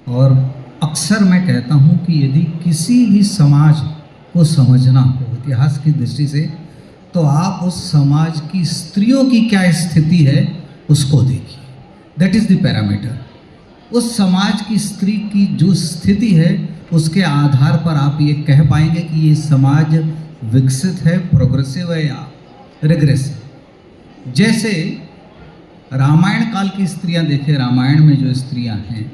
और अक्सर मैं कहता हूँ कि यदि किसी भी समाज को समझना हो इतिहास की दृष्टि से, तो आप उस समाज की स्त्रियों की क्या स्थिति है उसको देखिए। That is the parameter. उस समाज की स्त्री की जो स्थिति है उसके आधार पर आप ये कह पाएंगे कि ये समाज विकसित है, प्रोग्रेसिव है या रिग्रेसिव। जैसे रामायण काल की स्त्रियां देखें, रामायण में जो स्त्रियां हैं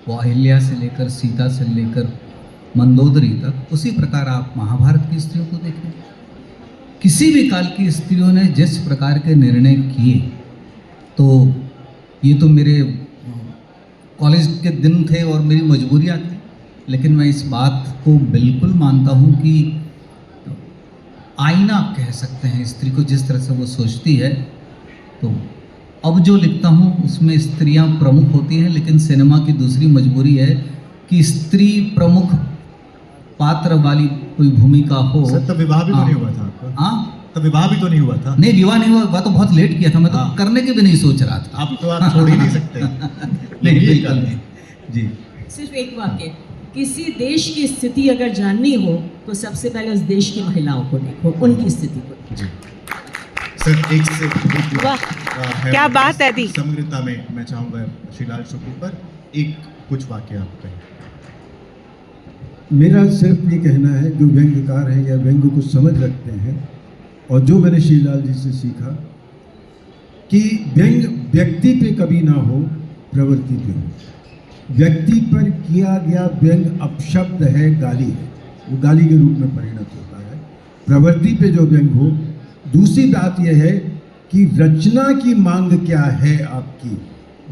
वो अहिल्या से लेकर सीता से लेकर मंदोदरी तक, उसी प्रकार आप महाभारत की स्त्रियों को देखें। किसी भी काल की स्त्रियों ने जिस प्रकार के निर्णय किए, तो ये तो मेरे कॉलेज के दिन थे और मेरी मजबूरियां थी, लेकिन मैं इस बात को बिल्कुल मानता हूँ कि आईना कह सकते हैं स्त्री को, जिस तरह से वो सोचती है। तो अब जो लिखता हूँ उसमें स्त्रियां प्रमुख होती हैं, लेकिन सिनेमा की दूसरी मजबूरी है कि स्त्री प्रमुख पात्र वाली कोई भूमिका हो। सर, तब विवाह भी तो नहीं हुआ था आपका? हाँ, तब विवाह भी तो नहीं हुआ था? नहीं, विवाह नहीं हुआ तो बहुत लेट किया था मैं, तो करने के भी नहीं सोच रहा था। आप तो आप छोड़ ही नहीं सकते। नहीं, बिल्कुल नहीं जी। सिर्फ एक वाक्य, किसी देश की स्थिति अगर जाननी हो तो सबसे पहले उस देश की महिलाओं को देखो, उनकी स्थिति को। जी सर, एक से क्या बात है दी। समग्रता में मैं चाहूँगा श्रीलाल शुक्ल पर एक कुछ वाक्य आप कहें। मेरा सिर्फ ये कहना है, जो व्यंग्यकार हैं या व्यंग्य को समझ रखते हैं, और जो मैंने श्रीलाल जी से सीखा कि व्यंग्य व्यक्ति पे कभी ना हो, प्रवृत्ति पे हो। व्यक्ति पर किया गया व्यंग्य अपशब्द है, गाली है, वो गाली के रूप में परिणत होता है। प्रवृत्ति पे जो व्यंग्य हो। दूसरी बात यह है कि रचना की मांग क्या है आपकी,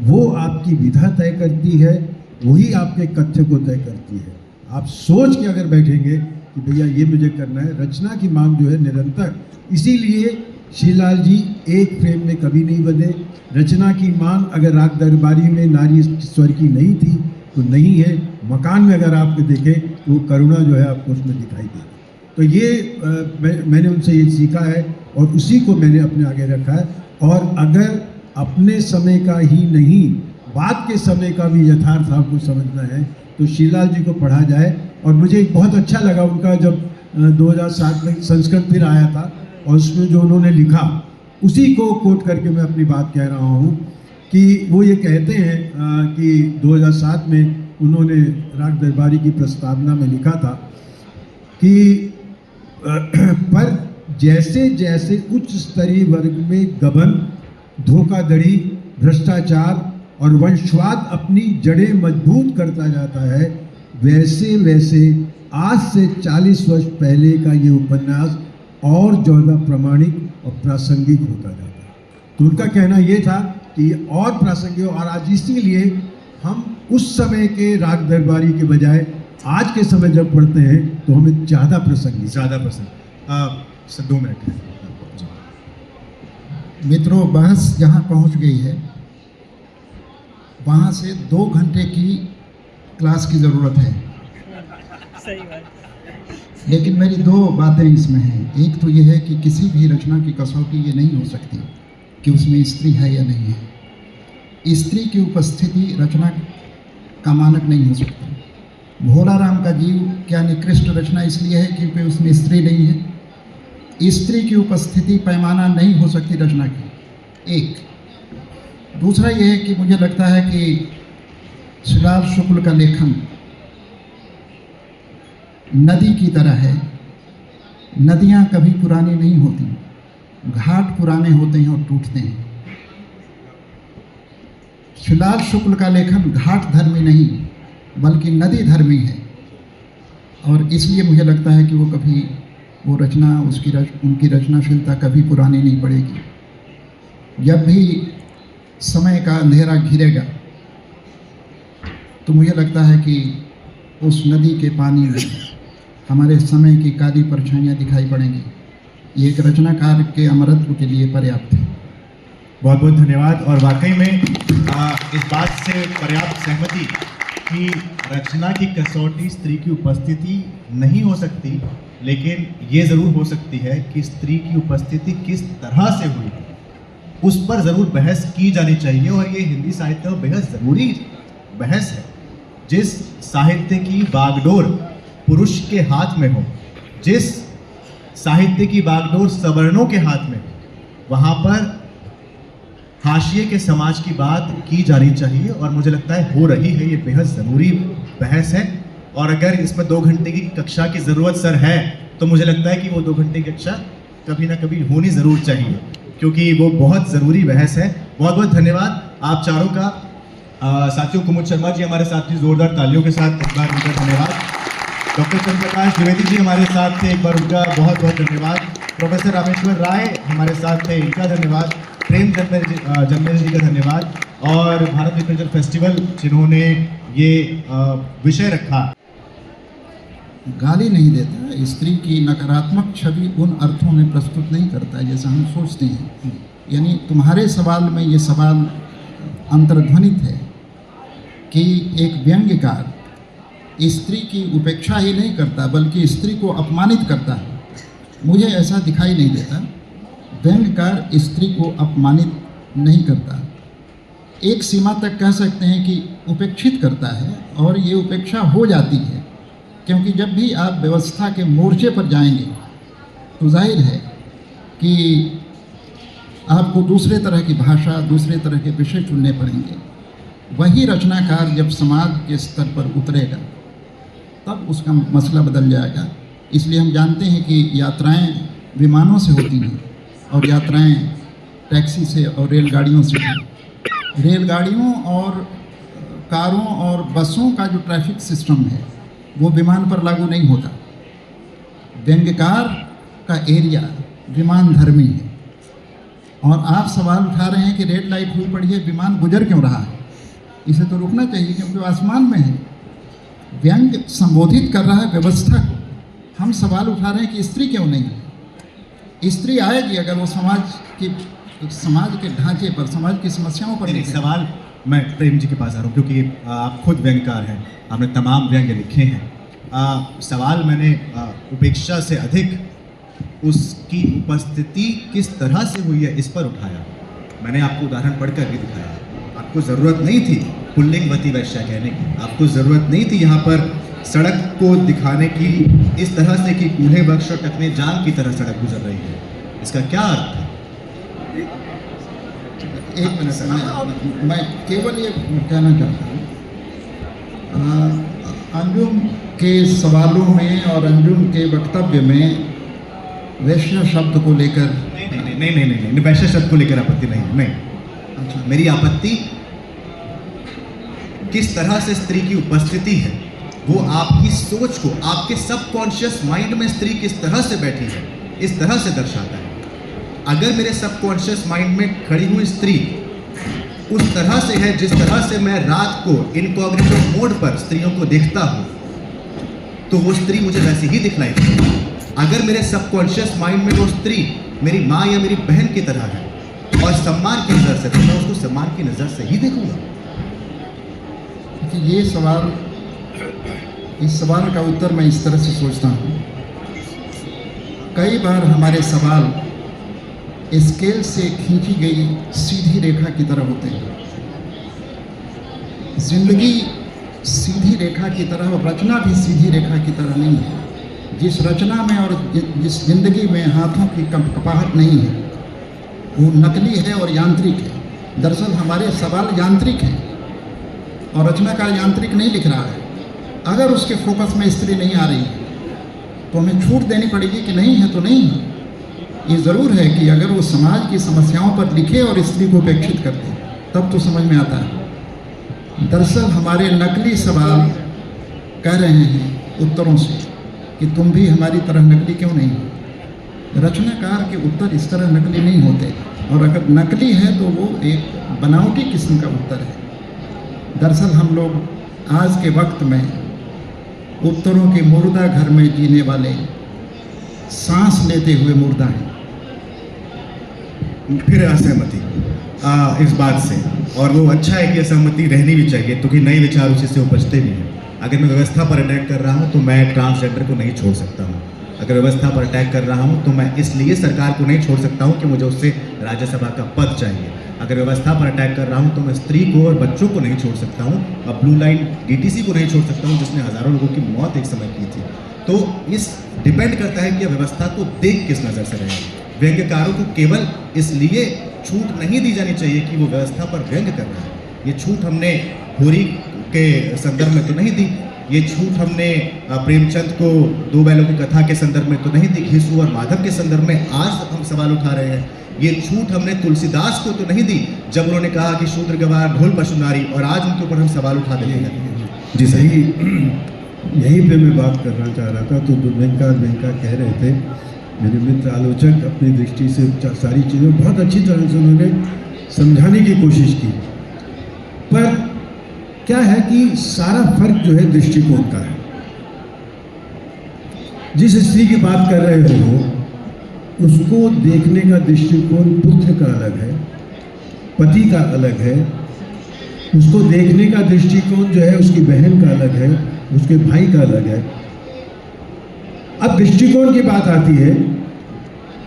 वो आपकी विधा तय करती है, वही आपके कथ्य को तय करती है। आप सोच के अगर बैठेंगे कि भैया ये मुझे करना है, रचना की मांग जो है निरंतर, इसीलिए श्रीलाल जी एक फ्रेम में कभी नहीं बंधे। रचना की मांग अगर राग दरबारी में नारी स्वर की नहीं थी तो नहीं है, मकान में अगर आप देखें तो वो करुणा जो है आपको उसमें दिखाई देगी। तो ये मैंने उनसे ये सीखा है और उसी को मैंने अपने आगे रखा है। और अगर अपने समय का ही नहीं, बाद के समय का भी यथार्थ आपको समझना है तो श्रीलाल जी को पढ़ा जाए। और मुझे बहुत अच्छा लगा उनका जब 2007 में संस्करण फिर आया था और उसमें जो उन्होंने लिखा उसी को कोट करके मैं अपनी बात कह रहा हूँ कि वो ये कहते हैं कि 2007 में उन्होंने राग दरबारी की प्रस्तावना में लिखा था कि पर जैसे जैसे उच्च स्तरीय वर्ग में गबन, धोखाधड़ी, भ्रष्टाचार और वंशवाद अपनी जड़ें मजबूत करता जाता है, वैसे वैसे आज से 40 वर्ष पहले का ये उपन्यास और ज़्यादा प्रामाणिक और प्रासंगिक होता जाता है। तो उनका कहना ये था कि ये और प्रासंगिक, और आज इसीलिए हम उस समय के राग दरबारी के बजाय आज के समय जब पढ़ते हैं तो हमें ज़्यादा प्रसंगिक, ज़्यादा पसंद। सर 2 मिनट है। मित्रों, बहस जहाँ पहुँच गई है वहाँ से 2 घंटे की क्लास की ज़रूरत है। सही बात। लेकिन मेरी 2 बातें इसमें हैं। एक तो ये है कि किसी भी रचना की कसौटी ये नहीं हो सकती कि उसमें स्त्री है या नहीं है। स्त्री की उपस्थिति रचना का मानक नहीं हो सकती। भोला राम का जीव क्या निकृष्ट रचना इसलिए है क्योंकि उसमें स्त्री नहीं है। स्त्री की उपस्थिति पैमाना नहीं हो सकती रचना की। एक दूसरा यह है कि मुझे लगता है कि श्रीलाल शुक्ल का लेखन नदी की तरह है। नदियाँ कभी पुरानी नहीं होती, घाट पुराने होते हैं और टूटते हैं। श्रीलाल शुक्ल का लेखन घाट धर्मी नहीं, बल्कि नदी धर्मी है। और इसलिए मुझे लगता है कि वो कभी वो रचना उनकी रचनाशीलता कभी पुरानी नहीं पड़ेगी। जब भी समय का अंधेरा घिरेगा तो मुझे लगता है कि उस नदी के पानी में हमारे समय की काली परछाइयाँ दिखाई पड़ेंगी। ये एक रचनाकार के अमरत्व के लिए पर्याप्त है। बहुत बहुत धन्यवाद। और वाकई में इस बात से पर्याप्त सहमति कि रचना की कसौटी स्त्री की उपस्थिति नहीं हो सकती, लेकिन ये ज़रूर हो सकती है कि स्त्री की उपस्थिति किस तरह से हुई उस पर ज़रूर बहस की जानी चाहिए। और ये हिंदी साहित्य में बेहद ज़रूरी बहस है। जिस साहित्य की बागडोर पुरुष के हाथ में हो, जिस साहित्य की बागडोर सवर्णों के हाथ में, वहाँ पर हाशिए के समाज की बात की जानी चाहिए। और मुझे लगता है हो रही है। ये बेहद ज़रूरी बहस है। और अगर इसमें 2 घंटे की कक्षा की ज़रूरत सर है तो मुझे लगता है कि वो 2 घंटे की कक्षा कभी ना कभी होनी ज़रूर चाहिए, क्योंकि वो बहुत ज़रूरी बहस है। बहुत बहुत धन्यवाद आप चारों का। साथियों, कुमुद शर्मा जी हमारे साथ थी, जोरदार तालियों के साथ एक बार उनका धन्यवाद। डॉक्टर चंद्रप्रकाश द्विवेदी जी हमारे साथ थे, एक बार उनका बहुत बहुत धन्यवाद। प्रोफेसर रामेश्वर राय हमारे साथ थे, इनका धन्यवाद। प्रेम जन्मेर जी का धन्यवाद। और भारत लिटरेचर फेस्टिवल जिन्होंने ये विषय रखा। गाली नहीं देता, स्त्री की नकारात्मक छवि उन अर्थों में प्रस्तुत नहीं करता है जैसा हम सोचते हैं। यानी तुम्हारे सवाल में ये सवाल अंतर्ध्वनित है कि एक व्यंग्यकार स्त्री की उपेक्षा ही नहीं करता बल्कि स्त्री को अपमानित करता है। मुझे ऐसा दिखाई नहीं देता। व्यंग्यकार स्त्री को अपमानित नहीं करता, एक सीमा तक कह सकते हैं कि उपेक्षित करता है। और ये उपेक्षा हो जाती है क्योंकि जब भी आप व्यवस्था के मोर्चे पर जाएंगे तो जाहिर है कि आपको दूसरे तरह की भाषा, दूसरे तरह के विषय चुनने पड़ेंगे। वही रचनाकार जब समाज के स्तर पर उतरेगा तब उसका मसला बदल जाएगा। इसलिए हम जानते हैं कि यात्राएं विमानों से होती हैं और यात्राएं टैक्सी से और रेलगाड़ियों से होती। रेलगाड़ियों और कारों और बसों का जो ट्रैफिक सिस्टम है वो विमान पर लागू नहीं होता। व्यंग्यकार का एरिया विमान धर्मी है। और आप सवाल उठा रहे हैं कि रेड लाइट हुई पड़ी है, विमान गुजर क्यों रहा है? इसे तो रुकना चाहिए क्योंकि वो आसमान में है। व्यंग्य संबोधित कर रहा है व्यवस्था को। हम सवाल उठा रहे हैं कि स्त्री क्यों नहीं है। स्त्री आएगी अगर वो समाज के ढांचे पर, समाज की समस्याओं पर। सवाल मैं प्रेम जी के पास आ रहा हूँ क्योंकि आप खुद व्यंग्यकार हैं, आपने तमाम व्यंग्य लिखे हैं। सवाल मैंने उपेक्षा से अधिक उसकी उपस्थिति किस तरह से हुई है इस पर उठाया। मैंने आपको उदाहरण पढ़कर भी दिखाया। आपको ज़रूरत नहीं थी पुल्लिंगवती वैश्या कहने की, आपको ज़रूरत नहीं थी यहाँ पर सड़क को दिखाने की इस तरह से कि कूल्हे बख्श और टकने जान की तरह सड़क गुजर रही है। इसका क्या अर्थ है? एक मिनट, मैं केवल ये कहना चाहता हूँ, अंजुम के सवालों में और अंजुम के वक्तव्य में वैश्य शब्द को लेकर नहीं, वैश्य शब्द को लेकर आपत्ति नहीं। अच्छा, मेरी आपत्ति किस तरह से स्त्री की उपस्थिति है वो आपकी सोच को, आपके सबकॉन्शियस माइंड में स्त्री किस तरह से बैठी है इस तरह से दर्शाता है। अगर मेरे सबकॉन्शियस माइंड में खड़ी हुई स्त्री उस तरह से है जिस तरह से मैं रात को इनकॉग्निटो मोड पर स्त्रियों को देखता हूं तो वो स्त्री मुझे वैसे ही दिखलाई देती। अगर मेरे सबकॉन्शियस माइंड में वो स्त्री मेरी माँ या मेरी बहन की तरह है और सम्मान की नज़र से, तो मैं उसको सम्मान की नज़र से ही देखूंगा। इस सवाल का उत्तर मैं इस तरह से सोचता हूँ। कई बार हमारे सवाल स्केल से खींची गई सीधी रेखा की तरह होते हैं। जिंदगी सीधी रेखा की तरह और रचना भी सीधी रेखा की तरह नहीं है। जिस रचना में और जिस जिंदगी में हाथों की कपाहट नहीं है वो नकली है और यांत्रिक है। दरअसल हमारे सवाल यांत्रिक हैं और रचनाकार यांत्रिक नहीं लिख रहा है। अगर उसके फोकस में स्त्री नहीं आ रही है तो हमें छूट देनी पड़ेगी कि नहीं है तो नहीं है। ये ज़रूर है कि अगर वो समाज की समस्याओं पर लिखे और स्त्री को उपेक्षित कर दे तब तो समझ में आता है। दरअसल हमारे नकली सवाल कह रहे हैं उत्तरों से कि तुम भी हमारी तरह नकली क्यों नहीं हो। रचनाकार के उत्तर इस तरह नकली नहीं होते, और अगर नकली है तो वो एक बनावटी किस्म का उत्तर है। दरअसल हम लोग आज के वक्त में उत्तरों के मुर्दा घर में जीने वाले, सांस लेते हुए मुर्दा हैं। फिर असहमति इस बात से, और वो अच्छा है कि असहमति रहनी भी चाहिए, क्योंकि नए विचार उसी से उपजते भी हैं। अगर मैं व्यवस्था पर अटैक कर रहा हूँ तो मैं ट्रांसजेंडर को नहीं छोड़ सकता हूँ। अगर व्यवस्था पर अटैक कर रहा हूँ तो मैं इसलिए सरकार को नहीं छोड़ सकता हूँ कि मुझे उससे राज्यसभा का पद चाहिए। अगर व्यवस्था पर अटैक कर रहा हूँ तो मैं स्त्री को और बच्चों को नहीं छोड़ सकता हूँ, और ब्लू लाइन डीटीसी को नहीं छोड़ सकता हूँ, जिसने हज़ारों लोगों की मौत एक समय की थी। तो इस डिपेंड करता है कि व्यवस्था को देख किस नज़र से रहे। व्यंग्यकारों को केवल इसलिए छूट नहीं दी जानी चाहिए कि वो व्यवस्था पर व्यंग्य कर रहा है। ये छूट हमने होरी के संदर्भ में तो नहीं दी, ये छूट हमने प्रेमचंद को दो बैलों की कथा के संदर्भ में तो नहीं दी, घिसू और माधव के संदर्भ में आज हम सवाल उठा रहे हैं। ये छूट हमने तुलसीदास को तो नहीं दी जब उन्होंने कहा कि शूद्र गवार ढोल पशु नारी, और आज उनके ऊपर हम सवाल उठा देते हैं। जी सही, यहीं पे मैं बात करना चाह रहा था। तो वेंका कह रहे थे, मेरे मित्र आलोचक अपनी दृष्टि से सारी चीज़ें बहुत अच्छी तरह से उन्होंने समझाने की कोशिश की, पर क्या है कि सारा फर्क जो है दृष्टिकोण का है। जिस स्त्री की बात कर रहे हो उसको देखने का दृष्टिकोण पुत्र का अलग है, पति का अलग है। उसको देखने का दृष्टिकोण जो है उसकी बहन का अलग है, उसके भाई का अलग है। अब दृष्टिकोण की बात आती है,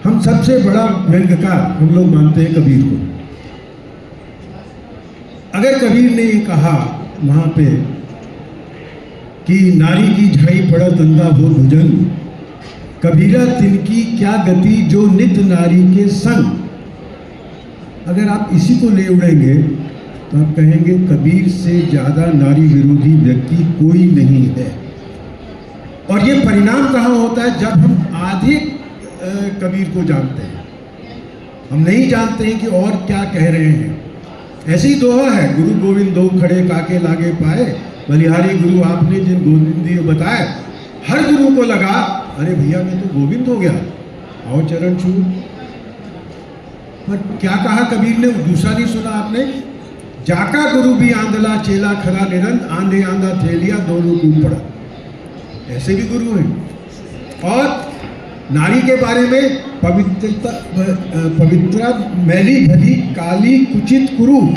हम सबसे बड़ा व्यंग्यकार हम लोग मानते हैं कबीर को। अगर कबीर ने ये कहा वहां पे कि नारी की झाई पड़त अंधा हो भुजंग, कबीरा तिनकी क्या गति जो नित नारी के संग। अगर आप इसी को ले उड़ेंगे तो आप कहेंगे कबीर से ज़्यादा नारी विरोधी व्यक्ति कोई नहीं है। और ये परिणाम कहाँ होता है? जब हम आधे कबीर को जानते हैं, हम नहीं जानते हैं कि और क्या कह रहे हैं। ऐसी दोहा है, गुरु गोविंद दो खड़े काके लागे पाए, बलिहारी गुरु आपने जिन गोविंदी बताए। हर गुरु को लगा अरे भैया मैं तो गोविंद हो गया, आओ चरण छू। पर क्या कहा कबीर ने? दूसरा नहीं सुना आपने? जाका गुरु भी आंधला चेला खरा निरंत, आंधे आंधा थेलिया दोनों डूब पड़ा। ऐसे भी गुरु हैं। और नारी के बारे में पवित्रा मैली भली काली कुचित कुरूप।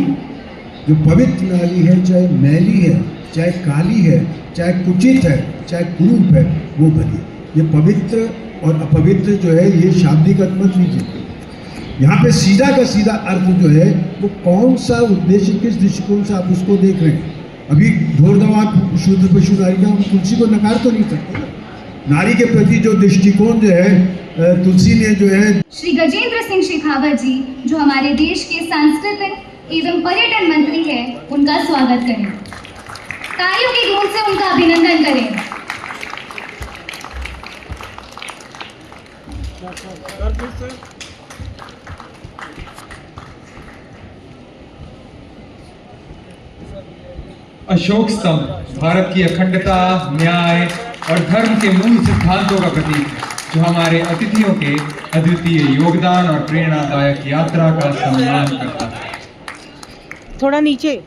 जो पवित्र नारी है, चाहे मैली है, चाहे काली है, चाहे कुचित है, चाहे कुरूप है, वो भली। ये पवित्र और अपवित्र जो है ये शाब्दिक अर्थ मत लीजिए। यहाँ पे सीधा का सीधा अर्थ जो है वो कौन सा उद्देश्य, किस दृष्टिकोण से आप उसको देख रहे हैं। अभी ढोर दवा शुद्ध पशु नारी का हम तुलसी को नकार तो नहीं सकते। नारी के प्रति जो दृष्टिकोण जो है तुलसी ने जो है। श्री गजेंद्र सिंह शेखावत जी जो हमारे देश के सांस्कृतिक एवं पर्यटन मंत्री हैं, उनका स्वागत करें। तालियों की गूंज से उनका अभिनंदन करें। अशोक स्तंभ भारत की अखंडता, न्याय और धर्म के मूल सिद्धांतों का प्रतीक है, जो हमारे अतिथियों के अद्वितीय योगदान और प्रेरणादायक यात्रा का सम्मान करता है। थोड़ा नीचे।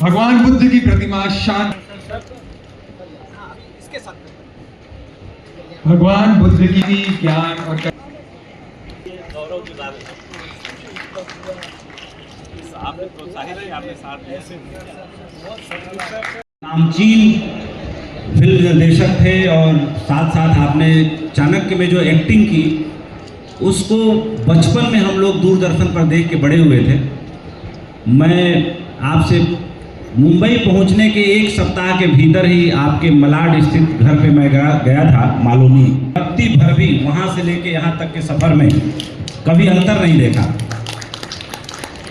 भगवान बुद्ध की प्रतिमा शांत। भगवान बुद्ध की ज्ञान और नामचीन फिल्म निर्देशक थे, और साथ साथ आपने चाणक्य में जो एक्टिंग की उसको बचपन में हम लोग दूरदर्शन पर देख के बड़े हुए थे। मैं आपसे मुंबई पहुंचने के एक सप्ताह के भीतर ही आपके मलाड स्थित घर पे मैं गया था मालूमी। रत्ती भर भी वहाँ से लेके यहाँ तक के सफ़र में कभी अंतर नहीं देखा।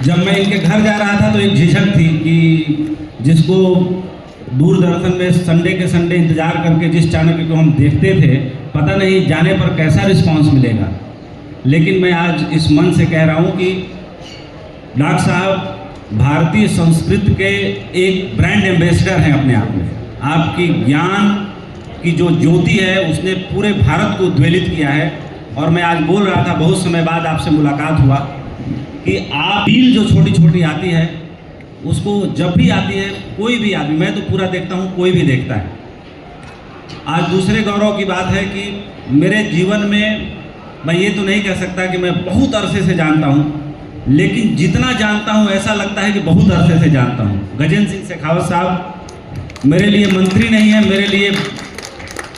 जब मैं इनके घर जा रहा था तो एक झिझक थी कि जिसको दूरदर्शन में संडे के संडे इंतजार करके जिस चाणक्य को हम देखते थे, पता नहीं जाने पर कैसा रिस्पांस मिलेगा। लेकिन मैं आज इस मन से कह रहा हूँ कि डॉक्टर साहब भारतीय संस्कृति के एक ब्रांड एम्बेसडर हैं अपने आप में। आपकी ज्ञान की जो ज्योति है उसने पूरे भारत को उद्वेलित किया है। और मैं आज बोल रहा था, बहुत समय बाद आपसे मुलाकात हुआ, कि आप रील जो छोटी छोटी आती है उसको जब भी आती है कोई भी आदमी, मैं तो पूरा देखता हूँ, कोई भी देखता है। आज दूसरे गौरव की बात है कि मेरे जीवन में मैं ये तो नहीं कह सकता कि मैं बहुत अरसे से जानता हूँ, लेकिन जितना जानता हूँ ऐसा लगता है कि बहुत अरसे से जानता हूँ। गजेंद्र सिंह शेखावत साहब मेरे लिए मंत्री नहीं है, मेरे लिए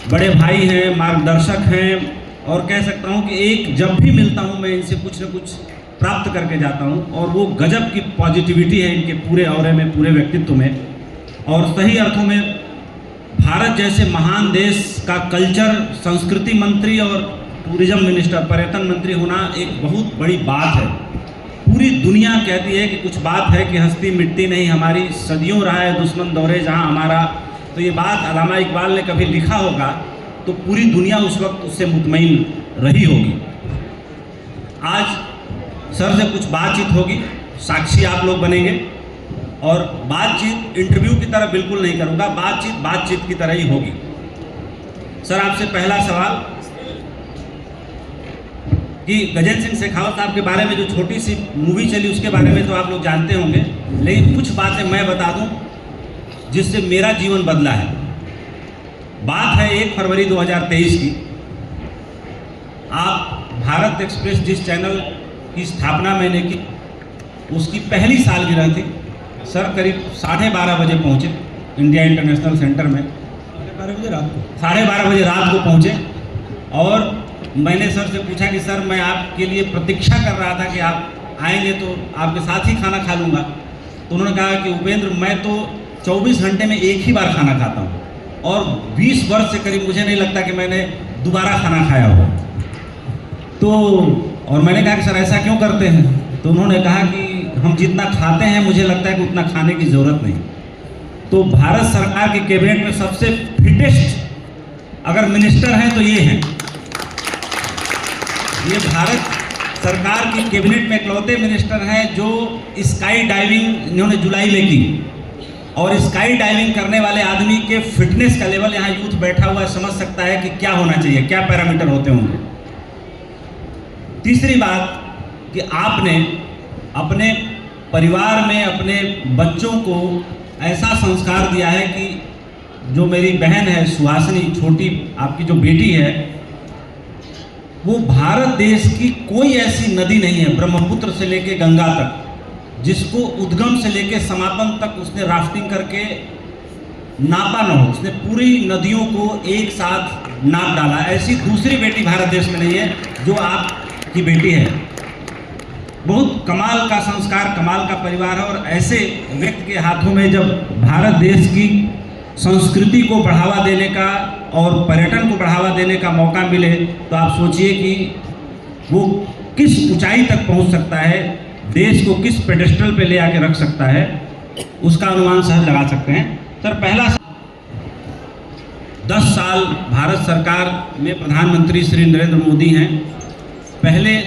बड़े भाई हैं, मार्गदर्शक हैं, और कह सकता हूँ कि एक जब भी मिलता हूँ मैं इनसे कुछ न कुछ प्राप्त करके जाता हूँ। और वो गजब की पॉजिटिविटी है इनके पूरे ऑरे में, पूरे व्यक्तित्व में। और सही अर्थों में भारत जैसे महान देश का कल्चर, संस्कृति मंत्री और टूरिज्म मिनिस्टर, पर्यटन मंत्री होना एक बहुत बड़ी बात है। पूरी दुनिया कहती है कि कुछ बात है कि हस्ती मिटती नहीं, हमारी सदियों रहा है दुश्मन दौरे जहां हमारा। तो ये बात अल्लामा इकबाल ने कभी लिखा होगा तो पूरी दुनिया उस वक्त उससे मुतमईन रही होगी। आज सर से कुछ बातचीत होगी, साक्षी आप लोग बनेंगे, और बातचीत इंटरव्यू की तरह बिल्कुल नहीं करूँगा, बातचीत की तरह ही होगी। सर आपसे पहला सवाल कि गजेंद्र सिंह शेखावत साहब के बारे में जो छोटी सी मूवी चली उसके बारे में तो आप लोग जानते होंगे, लेकिन कुछ बातें मैं बता दूं जिससे मेरा जीवन बदला है। बात है 1 फरवरी 2023 की। आप भारत एक्सप्रेस जिस चैनल की स्थापना मैंने की उसकी पहली सालगिरह थी। सर करीब 12:30 बजे पहुँचे इंडिया इंटरनेशनल सेंटर में, 12:30 बजे रात को पहुँचे। और मैंने सर से पूछा कि सर मैं आपके लिए प्रतीक्षा कर रहा था कि आप आएंगे तो आपके साथ ही खाना खा लूँगा। तो उन्होंने कहा कि उपेंद्र मैं तो 24 घंटे में एक ही बार खाना खाता हूँ, और 20 वर्ष से करीब मुझे नहीं लगता कि मैंने दोबारा खाना खाया हो। तो और मैंने कहा कि सर ऐसा क्यों करते हैं? तो उन्होंने कहा कि हम जितना खाते हैं मुझे लगता है कि उतना खाने की ज़रूरत नहीं। तो भारत सरकार की कैबिनेट में सबसे फिटेस्ट अगर मिनिस्टर हैं तो ये हैं। ये भारत सरकार की कैबिनेट में इकलौते मिनिस्टर हैं जो स्काई डाइविंग इन्होंने जुलाई में की, और स्काई डाइविंग करने वाले आदमी के फिटनेस का लेवल यहाँ यूथ बैठा हुआ समझ सकता है कि क्या होना चाहिए, क्या पैरामीटर होते होंगे। तीसरी बात कि आपने अपने परिवार में अपने बच्चों को ऐसा संस्कार दिया है कि जो मेरी बहन है सुहासिनी, छोटी आपकी जो बेटी है, वो भारत देश की कोई ऐसी नदी नहीं है ब्रह्मपुत्र से लेके गंगा तक जिसको उद्गम से लेके समापन तक उसने राफ्टिंग करके नापा न हो। उसने पूरी नदियों को एक साथ नाप डाला। ऐसी दूसरी बेटी भारत देश में नहीं है जो आपकी बेटी है। बहुत कमाल का संस्कार, कमाल का परिवार है, और ऐसे व्यक्ति के हाथों में जब भारत देश की संस्कृति को बढ़ावा देने का और पर्यटन को बढ़ावा देने का मौका मिले तो आप सोचिए कि वो किस ऊंचाई तक पहुंच सकता है, देश को किस पेडेस्टल पे ले आके रख सकता है, उसका अनुमान सहज लगा सकते हैं। सर पहला 10 साल भारत सरकार में प्रधानमंत्री श्री नरेंद्र मोदी हैं। पहले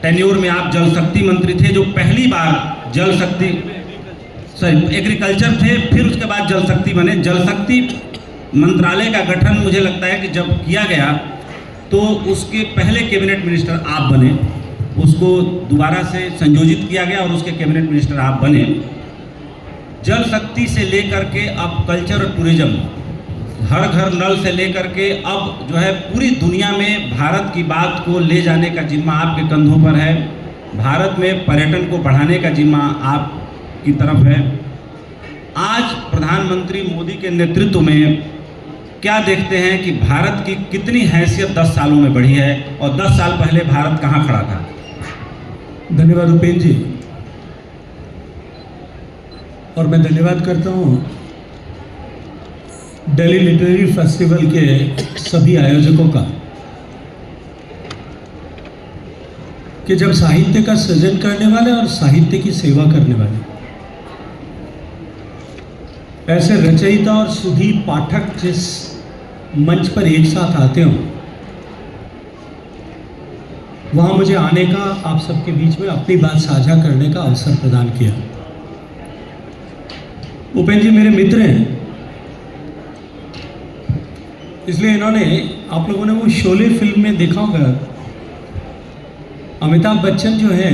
टेन्योर में आप जल शक्ति मंत्री थे, जो पहली बार जल शक्ति एग्रीकल्चर थे, फिर उसके बाद जल शक्ति बने। जल शक्ति मंत्रालय का गठन मुझे लगता है कि जब किया गया तो उसके पहले कैबिनेट मिनिस्टर आप बने, उसको दोबारा से संयोजित किया गया और उसके कैबिनेट मिनिस्टर आप बने। जल शक्ति से लेकर के अब कल्चर और टूरिज्म, हर घर नल से लेकर के अब जो है पूरी दुनिया में भारत की बात को ले जाने का जिम्मा आपके कंधों पर है। भारत में पर्यटन को बढ़ाने का जिम्मा आपकी तरफ है। आज प्रधानमंत्री मोदी के नेतृत्व में क्या देखते हैं कि भारत की कितनी हैसियत 10 सालों में बढ़ी है, और 10 साल पहले भारत कहाँ खड़ा था? धन्यवाद उपेंद्र जी, और मैं धन्यवाद करता हूँ दिल्ली लिटरेरी फेस्टिवल के सभी आयोजकों का कि जब साहित्य का सृजन करने वाले और साहित्य की सेवा करने वाले ऐसे रचयिता और सुधी पाठक जिस मंच पर एक साथ आते हो, वहां मुझे आने का, आप सबके बीच में अपनी बात साझा करने का अवसर प्रदान किया। उपेंद्र जी मेरे मित्र हैं, इसलिए इन्होंने, आप लोगों ने वो शोले फिल्म में देखा होगा, अमिताभ बच्चन जो हैं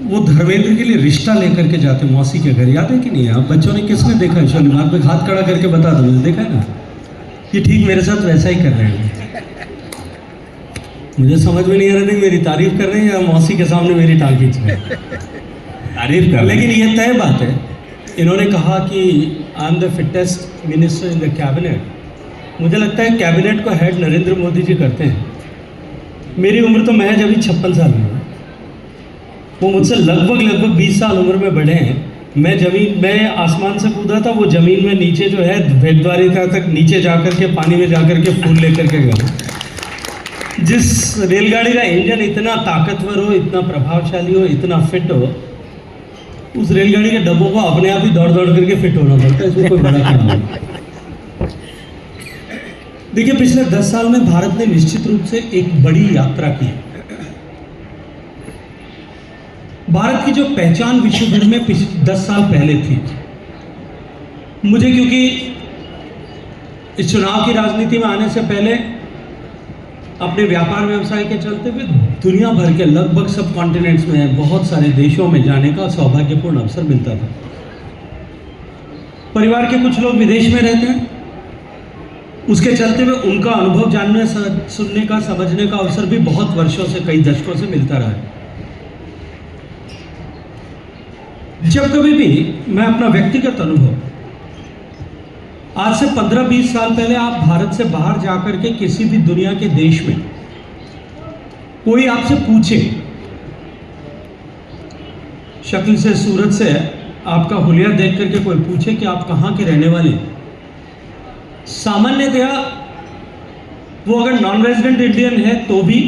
वो धर्मेंद्र के लिए रिश्ता लेकर के जाते मौसी के घर, याद है कि नहीं? आप बच्चों ने किसने देखा है शोले? हाथ पे हाथ खड़ा करके बता दो, मुझे देखा है ना? ये ठीक मेरे साथ वैसा ही कर रहे हैं। मुझे समझ में नहीं आ रहा था मेरी तारीफ कर रहे हैं या मौसी के सामने मेरी टांग खींच रहे हैं। तारीफ कर, लेकिन ये तय बात है, इन्होंने कहा कि I am the fittest minister in the cabinet. मुझे लगता है कैबिनेट को हेड नरेंद्र मोदी जी करते हैं। मेरी उम्र तो महज अभी 56 साल में है, वो मुझसे लगभग 20 साल उम्र में बड़े हैं। मैं आसमान से कूदा था, वो ज़मीन में नीचे जो है भेदद्वारिका तक नीचे जाकर के पानी में जाकर के फूल लेकर के गया। जिस रेलगाड़ी का इंजन इतना ताकतवर हो, इतना प्रभावशाली हो, इतना फिट हो, उस रेलगाड़ी के डब्बों को अपने आप ही दौड़ दौड़ करके फिट होना पड़ता है, इसमें कोई बड़ा काम नहीं। देखिए, पिछले 10 साल में भारत ने निश्चित रूप से एक बड़ी यात्रा की। भारत की जो पहचान विश्व भर में 10 साल पहले थी, मुझे क्योंकि इस चुनाव की राजनीति में आने से पहले अपने व्यापार व्यवसाय के चलते हुए दुनिया भर के लगभग सब कॉन्टिनेंट्स में बहुत सारे देशों में जाने का सौभाग्यपूर्ण अवसर मिलता था। परिवार के कुछ लोग विदेश में रहते हैं, उसके चलते हुए उनका अनुभव जानने, सुनने का, समझने का अवसर भी बहुत वर्षों से, कई दशकों से मिलता रहा है। जब कभी भी मैं अपना व्यक्तिगत अनुभव, आज से 15-20 साल पहले आप भारत से बाहर जाकर के किसी भी दुनिया के देश में कोई आपसे पूछे, शक्ल से, सूरत से आपका हुलिया देख करके कोई पूछे कि आप कहाँ के रहने वाले, सामान्यतया वो अगर नॉन रेजिडेंट इंडियन है तो भी,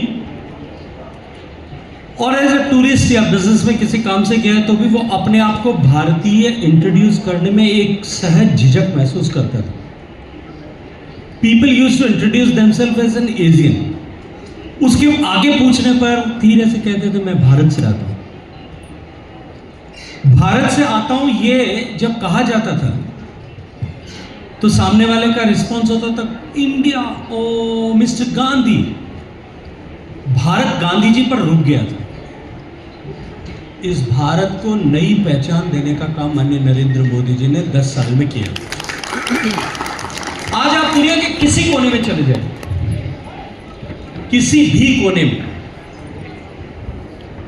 और एज ए टूरिस्ट या बिजनेस में किसी काम से गया है तो भी, वो अपने आप को भारतीय इंट्रोड्यूस करने में एक सहज झिझक महसूस करता था। People use to introduce themselves as an Asian. उसके आगे पूछने पर धीरे से कहते थे मैं भारत से आता हूं, भारत से आता हूं। ये जब कहा जाता था तो सामने वाले का रिस्पॉन्स होता था इंडिया, ओ मिस्टर गांधी। भारत गांधी जी पर रुक गया था। इस भारत को नई पहचान देने का काम माननीय नरेंद्र मोदी जी ने 10 साल में किया। आज आप दुनिया के किसी कोने में चले जाए, किसी भी कोने में,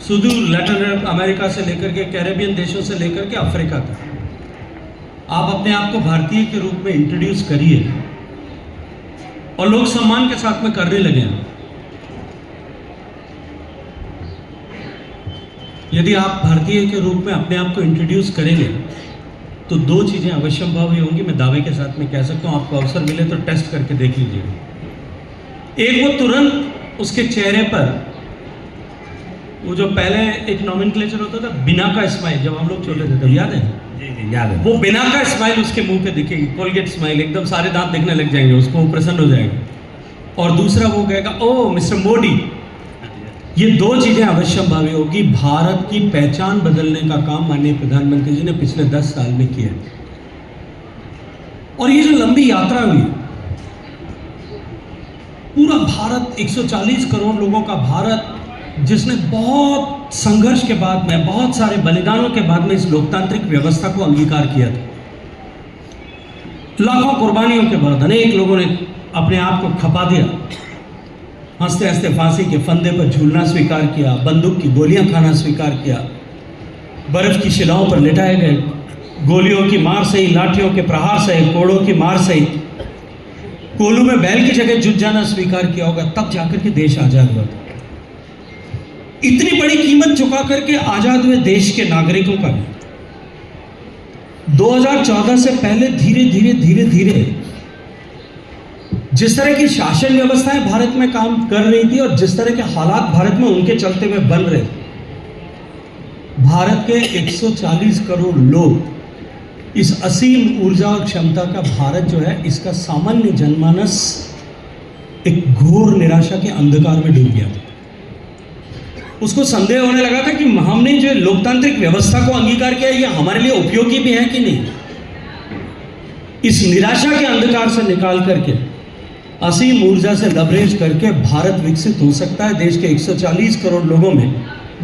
सुदूर लैटिन अमेरिका से लेकर के कैरेबियन देशों से लेकर के अफ्रीका तक, आप अपने आप को भारतीय के रूप में इंट्रोड्यूस करिए और लोग सम्मान के साथ में करने लगे हैं। यदि आप भारतीय के रूप में अपने आप को इंट्रोड्यूस करेंगे तो 2 चीज़ें अवश्यंभावी होंगी। मैं दावे के साथ में कह सकता हूँ, आपको अवसर मिले तो टेस्ट करके देख लीजिए। एक, वो तुरंत उसके चेहरे पर वो जो पहले एक नॉमेनक्लेचर होता था बिना का स्माइल, जब हम लोग छोटे थे तब, याद है? जी याद है। वो बिना का स्माइल उसके मुंह पे दिखेगी, कोलगेट स्माइल, एकदम सारे दांत दिखने लग जाएंगे, उसको वो प्रसन्न हो जाएगा। और दूसरा वो कहेगा ओ मिस्टर मोदी। ये 2 चीजें अवश्यंभावी होगी। भारत की पहचान बदलने का काम माननीय प्रधानमंत्री जी ने पिछले 10 साल में किया। और ये जो लंबी यात्रा हुई, पूरा भारत, 140 करोड़ लोगों का भारत, जिसने बहुत संघर्ष के बाद में, बहुत सारे बलिदानों के बाद में इस लोकतांत्रिक व्यवस्था को अंगीकार किया था। लाखों कुर्बानियों के बाद अनेक लोगों ने अपने आप को खपा दिया, हंसते हंसते फांसी के फंदे पर झूलना स्वीकार किया, बंदूक की गोलियां खाना स्वीकार किया, बर्फ की शिलाओं पर लिटाए गए, गोलियों की मार सही, लाठियों के प्रहार सही, कोड़ों की मार सही, कोलू में बैल की जगह जुट जाना स्वीकार किया होगा, तब जाकर के देश आजाद हुआ था। इतनी बड़ी कीमत चुका करके आजाद हुए देश के नागरिकों का 2014 से पहले धीरे धीरे जिस तरह की शासन व्यवस्थाएं भारत में काम कर रही थी और जिस तरह के हालात भारत में उनके चलते हुए बन रहे, भारत के 140 करोड़ लोग, इस असीम ऊर्जा और क्षमता का भारत जो है, इसका सामान्य जनमानस एक घोर निराशा के अंधकार में डूब गया था। उसको संदेह होने लगा था कि हमने जो लोकतांत्रिक व्यवस्था को अंगीकार किया, ये हमारे लिए उपयोगी भी है कि नहीं। इस निराशा के अंधकार से निकाल करके असीम ऊर्जा से लवरेज करके भारत विकसित हो सकता है। देश के 140 करोड़ लोगों में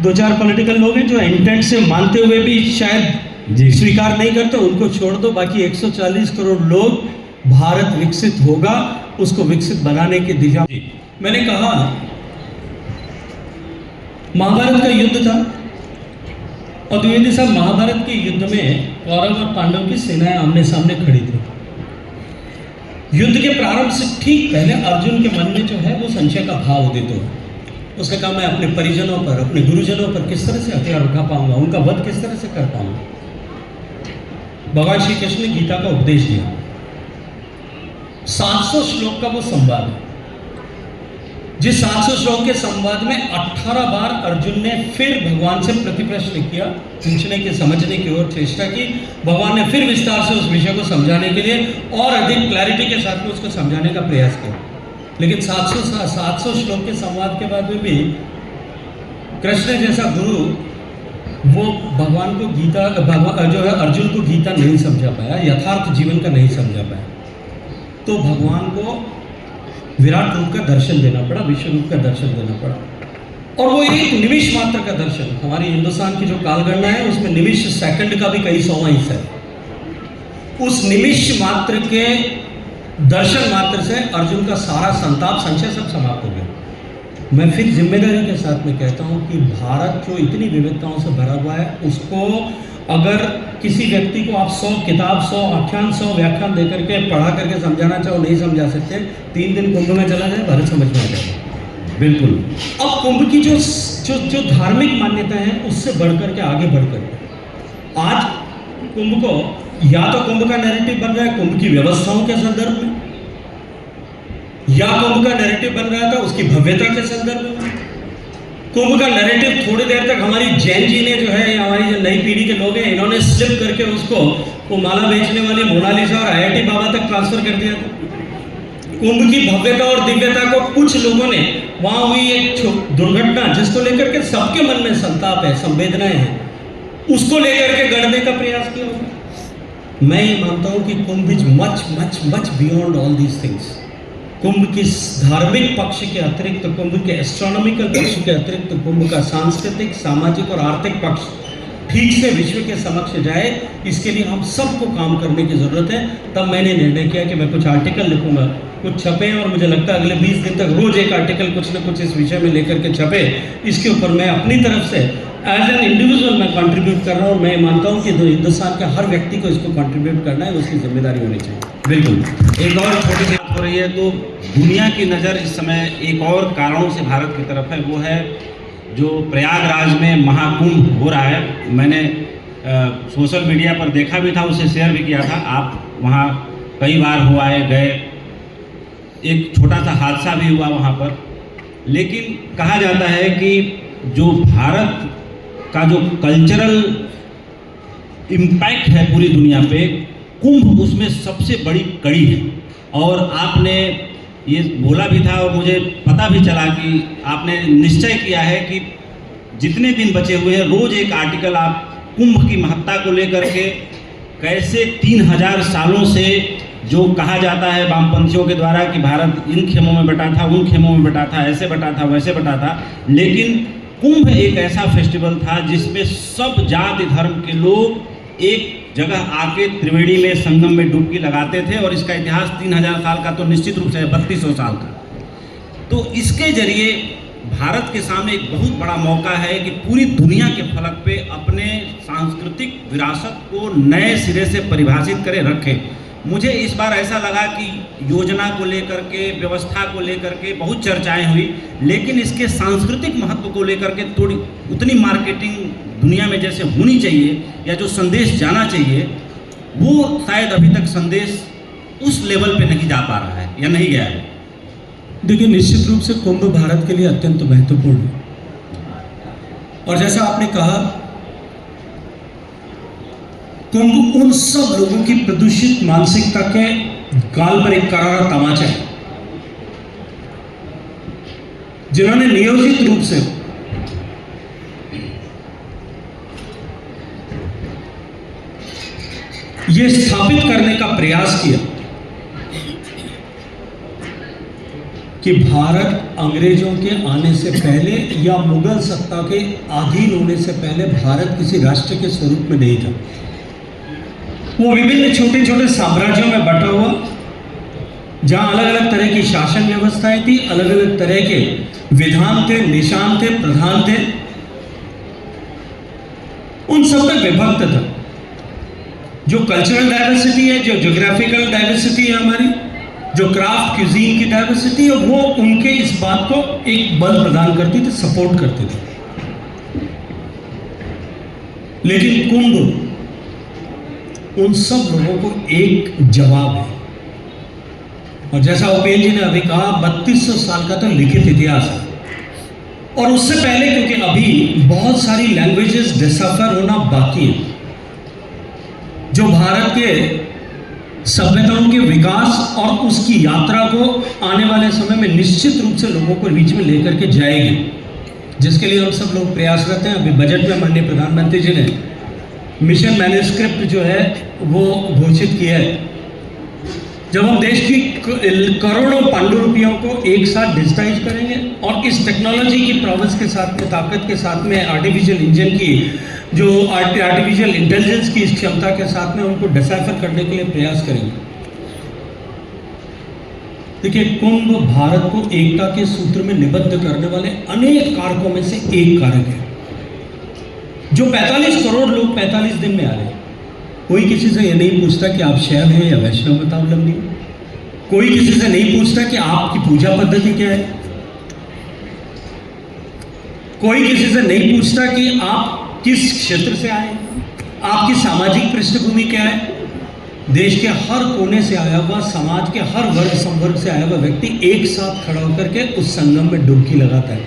2-4 पॉलिटिकल लोग हैं जो इंटेंट से मानते हुए भी शायद स्वीकार नहीं करते, उनको छोड़ दो। बाकी 140 करोड़ लोग, भारत विकसित होगा, उसको विकसित बनाने की दिशा। मैंने कहा महाभारत का युद्ध था और द्विवेदी साहब, महाभारत के युद्ध में कौरव और पांडव की सेनाएं आमने सामने खड़ी थी। युद्ध के प्रारंभ से ठीक पहले अर्जुन के मन में जो है वो संशय का भाव उदित हो। उसने कहा मैं अपने परिजनों पर, अपने गुरुजनों पर किस तरह से हथियार उठा पाऊंगा, उनका वध किस तरह से कर पाऊंगा। भगवान श्री कृष्ण ने गीता का उपदेश दिया। 700 श्लोक का वो संवाद है, जिस 700 श्लोक के संवाद में 18 बार अर्जुन ने फिर भगवान से प्रतिप्रश्न किया, पूछने के, समझने की ओर चेष्टा की। भगवान ने फिर विस्तार से उस विषय को समझाने के लिए और अधिक क्लैरिटी के साथ में उसको समझाने का प्रयास किया। लेकिन 700 श्लोक के संवाद के बाद में भी कृष्ण जैसा गुरु वो भगवान को गीता, जो है अर्जुन को गीता नहीं समझा पाया, यथार्थ जीवन का नहीं समझा पाया। तो भगवान को विराट रूप का दर्शन देना पड़ा, विश्व रूप का दर्शन देना पड़ा। और वो एक निमिष मात्र का दर्शन, हमारी हिंदुस्तान की जो कालगणना है उसमें निमिष सेकंड का भी कई 100वां हिस्सा है। उस निमिष मात्र के दर्शन मात्र से अर्जुन का सारा संताप, संशय सब समाप्त हो गया। मैं फिर जिम्मेदारी के साथ में कहता हूँ कि भारत जो इतनी विविधताओं से भरा हुआ है, उसको अगर किसी व्यक्ति को आप 100 किताब, 100 आख्यान, 100 व्याख्यान देकर के पढ़ा करके समझाना चाहो, नहीं समझा सकते। 3 दिन कुंभ में चला जाए, भारत समझ में आ जाएगा। बिल्कुल। अब कुंभ की जो धार्मिक मान्यता है उससे बढ़कर के, आगे बढ़कर के आज कुंभ को, या तो कुंभ का नैरेटिव बन रहा है कुंभ की व्यवस्थाओं के संदर्भ में, या कुंभ का नैरेटिव बन रहा था उसकी भव्यता के संदर्भ में। कुंभ का नैरेटिव थोड़ी देर तक हमारी जैन जी ने, जो है हमारी जो नई पीढ़ी के लोग हैं, इन्होंने स्लिप करके उसको वो माला बेचने वाली मोनालिसा और IIT बाबा तक ट्रांसफर कर दिया था। कुंभ की भव्यता और दिव्यता को कुछ लोगों ने, वहां हुई एक दुर्घटना जिसको लेकर के सबके मन में संताप है, संवेदनाएं हैं, उसको लेकर के गढ़ने का प्रयास किया। मैं ये मानता हूं कि Kumbh is much much much beyond all these things. Kumbh के धार्मिक पक्ष के अतिरिक्त, कुंभ के एस्ट्रोनॉमिकल पक्ष के अतिरिक्त, कुंभ का सांस्कृतिक, सामाजिक और आर्थिक पक्ष ठीक से विश्व के समक्ष जाए, इसके लिए हम सबको काम करने की ज़रूरत है। तब मैंने निर्णय किया कि मैं कुछ आर्टिकल लिखूंगा, कुछ छपे, और मुझे लगता है अगले 20 दिन तक रोज एक आर्टिकल कुछ न कुछ इस विषय में लेकर के छपे। इसके ऊपर मैं अपनी तरफ से एज एन इंडिविजुअल मैं कंट्रीब्यूट कर रहा हूँ। मैं मानता हूँ कि हिंदुस्तान के हर व्यक्ति को इसको कंट्रीब्यूट करना है, उसकी जिम्मेदारी होनी चाहिए। बिल्कुल। एक और छोटी सी बात हो रही है, तो दुनिया की नज़र इस समय एक और कारणों से भारत की तरफ है, वो है जो प्रयागराज में महाकुंभ हो रहा है। मैंने सोशल मीडिया पर देखा भी था, उसे शेयर भी किया था। आप वहाँ कई बार हो आए गए, एक छोटा सा हादसा भी हुआ वहाँ पर, लेकिन कहा जाता है कि जो भारत का जो कल्चरल इम्पैक्ट है पूरी दुनिया पे, कुंभ उसमें सबसे बड़ी कड़ी है। और आपने ये बोला भी था और मुझे पता भी चला कि आपने निश्चय किया है कि जितने दिन बचे हुए हैं रोज़ एक आर्टिकल आप कुंभ की महत्ता को लेकर के, कैसे 3000 सालों से जो कहा जाता है वामपंथियों के द्वारा कि भारत इन खेमों में बटा था, उन खेमों में बटा था, ऐसे बटा था, वैसे बटा था, लेकिन कुंभ एक ऐसा फेस्टिवल था जिसमें सब जाति धर्म के लोग एक जगह आके त्रिवेणी में, संगम में डुबकी लगाते थे। और इसका इतिहास 3000 साल का तो निश्चित रूप से है, 3200 साल का। तो इसके जरिए भारत के सामने एक बहुत बड़ा मौका है कि पूरी दुनिया के फलक पे अपने सांस्कृतिक विरासत को नए सिरे से परिभाषित करे रखे। मुझे इस बार ऐसा लगा कि योजना को लेकर के, व्यवस्था को लेकर के बहुत चर्चाएं हुई, लेकिन इसके सांस्कृतिक महत्व को लेकर के थोड़ी उतनी मार्केटिंग दुनिया में जैसे होनी चाहिए, या जो संदेश जाना चाहिए, वो शायद अभी तक संदेश उस लेवल पे नहीं जा पा रहा है या नहीं गया है। देखिए, निश्चित रूप से कुंभ भारत के लिए अत्यंत महत्वपूर्ण है। और जैसा आपने कहा, कुंभ उन सब लोगों की प्रदूषित मानसिकता के गाल पर एक करारा तमाचा है, जिन्होंने नियोजित रूप से ये स्थापित करने का प्रयास किया कि भारत अंग्रेजों के आने से पहले या मुगल सत्ता के अधीन होने से पहले भारत किसी राष्ट्र के स्वरूप में नहीं था। वो विभिन्न छोटे छोटे साम्राज्यों में बटा हुआ, जहां अलग अलग तरह की शासन व्यवस्थाएं थी, अलग अलग तरह के विधान थे, निशान थे, प्रधान थे, उन सब में विभक्त था। जो कल्चरल डाइवर्सिटी है, जो ज्योग्राफिकल डाइवर्सिटी है हमारी, जो क्राफ्ट क्यूजीन की डाइवर्सिटी है, वो उनके इस बात को एक बल प्रदान करती थी, सपोर्ट करती थी। लेकिन कुंभ उन सब लोगों को एक जवाब है। और जैसा उपेंद्र जी ने अभी कहा, 3200 साल का तो लिखित इतिहास है। और उससे पहले, क्योंकि अभी बहुत सारी लैंग्वेजेस डिसफर होना बाकी है, जो भारत के सभ्यताओं के विकास और उसकी यात्रा को आने वाले समय में निश्चित रूप से लोगों को बीच में लेकर के जाएगी, जिसके लिए हम सब लोग प्रयासरत हैं। अभी बजट में माननीय प्रधानमंत्री जी ने मिशन मैन्यूस्क्रिप्ट जो है वो घोषित किया है। जब हम देश की करोड़ों पांडुलिपियों को एक साथ डिजिटाइज करेंगे और इस टेक्नोलॉजी की प्रोग्रेस के साथ में, ताकत के साथ में, आर्टिफिशियल इंजन की जो आर्टिफिशियल इंटेलिजेंस की इस क्षमता के साथ में उनको डिसाइफर करने के लिए प्रयास करेंगे। देखिए, कुंभ भारत को एकता के सूत्र में निबद्ध करने वाले अनेक कारकों में से एक कारक है। जो 45 करोड़ लोग 45 दिन में आ रहे हैं, कोई किसी से ये नहीं पूछता कि आप शैव हैं या वैष्णव मतावलंबी। कोई किसी से नहीं पूछता कि आपकी पूजा पद्धति क्या है। कोई किसी से नहीं पूछता कि आप किस क्षेत्र से आए, आपकी सामाजिक पृष्ठभूमि क्या है। देश के हर कोने से आया हुआ, समाज के हर वर्ग संवर्ग से आया हुआ व्यक्ति एक साथ खड़ा होकर के उस संगम में डुबकी लगाता है।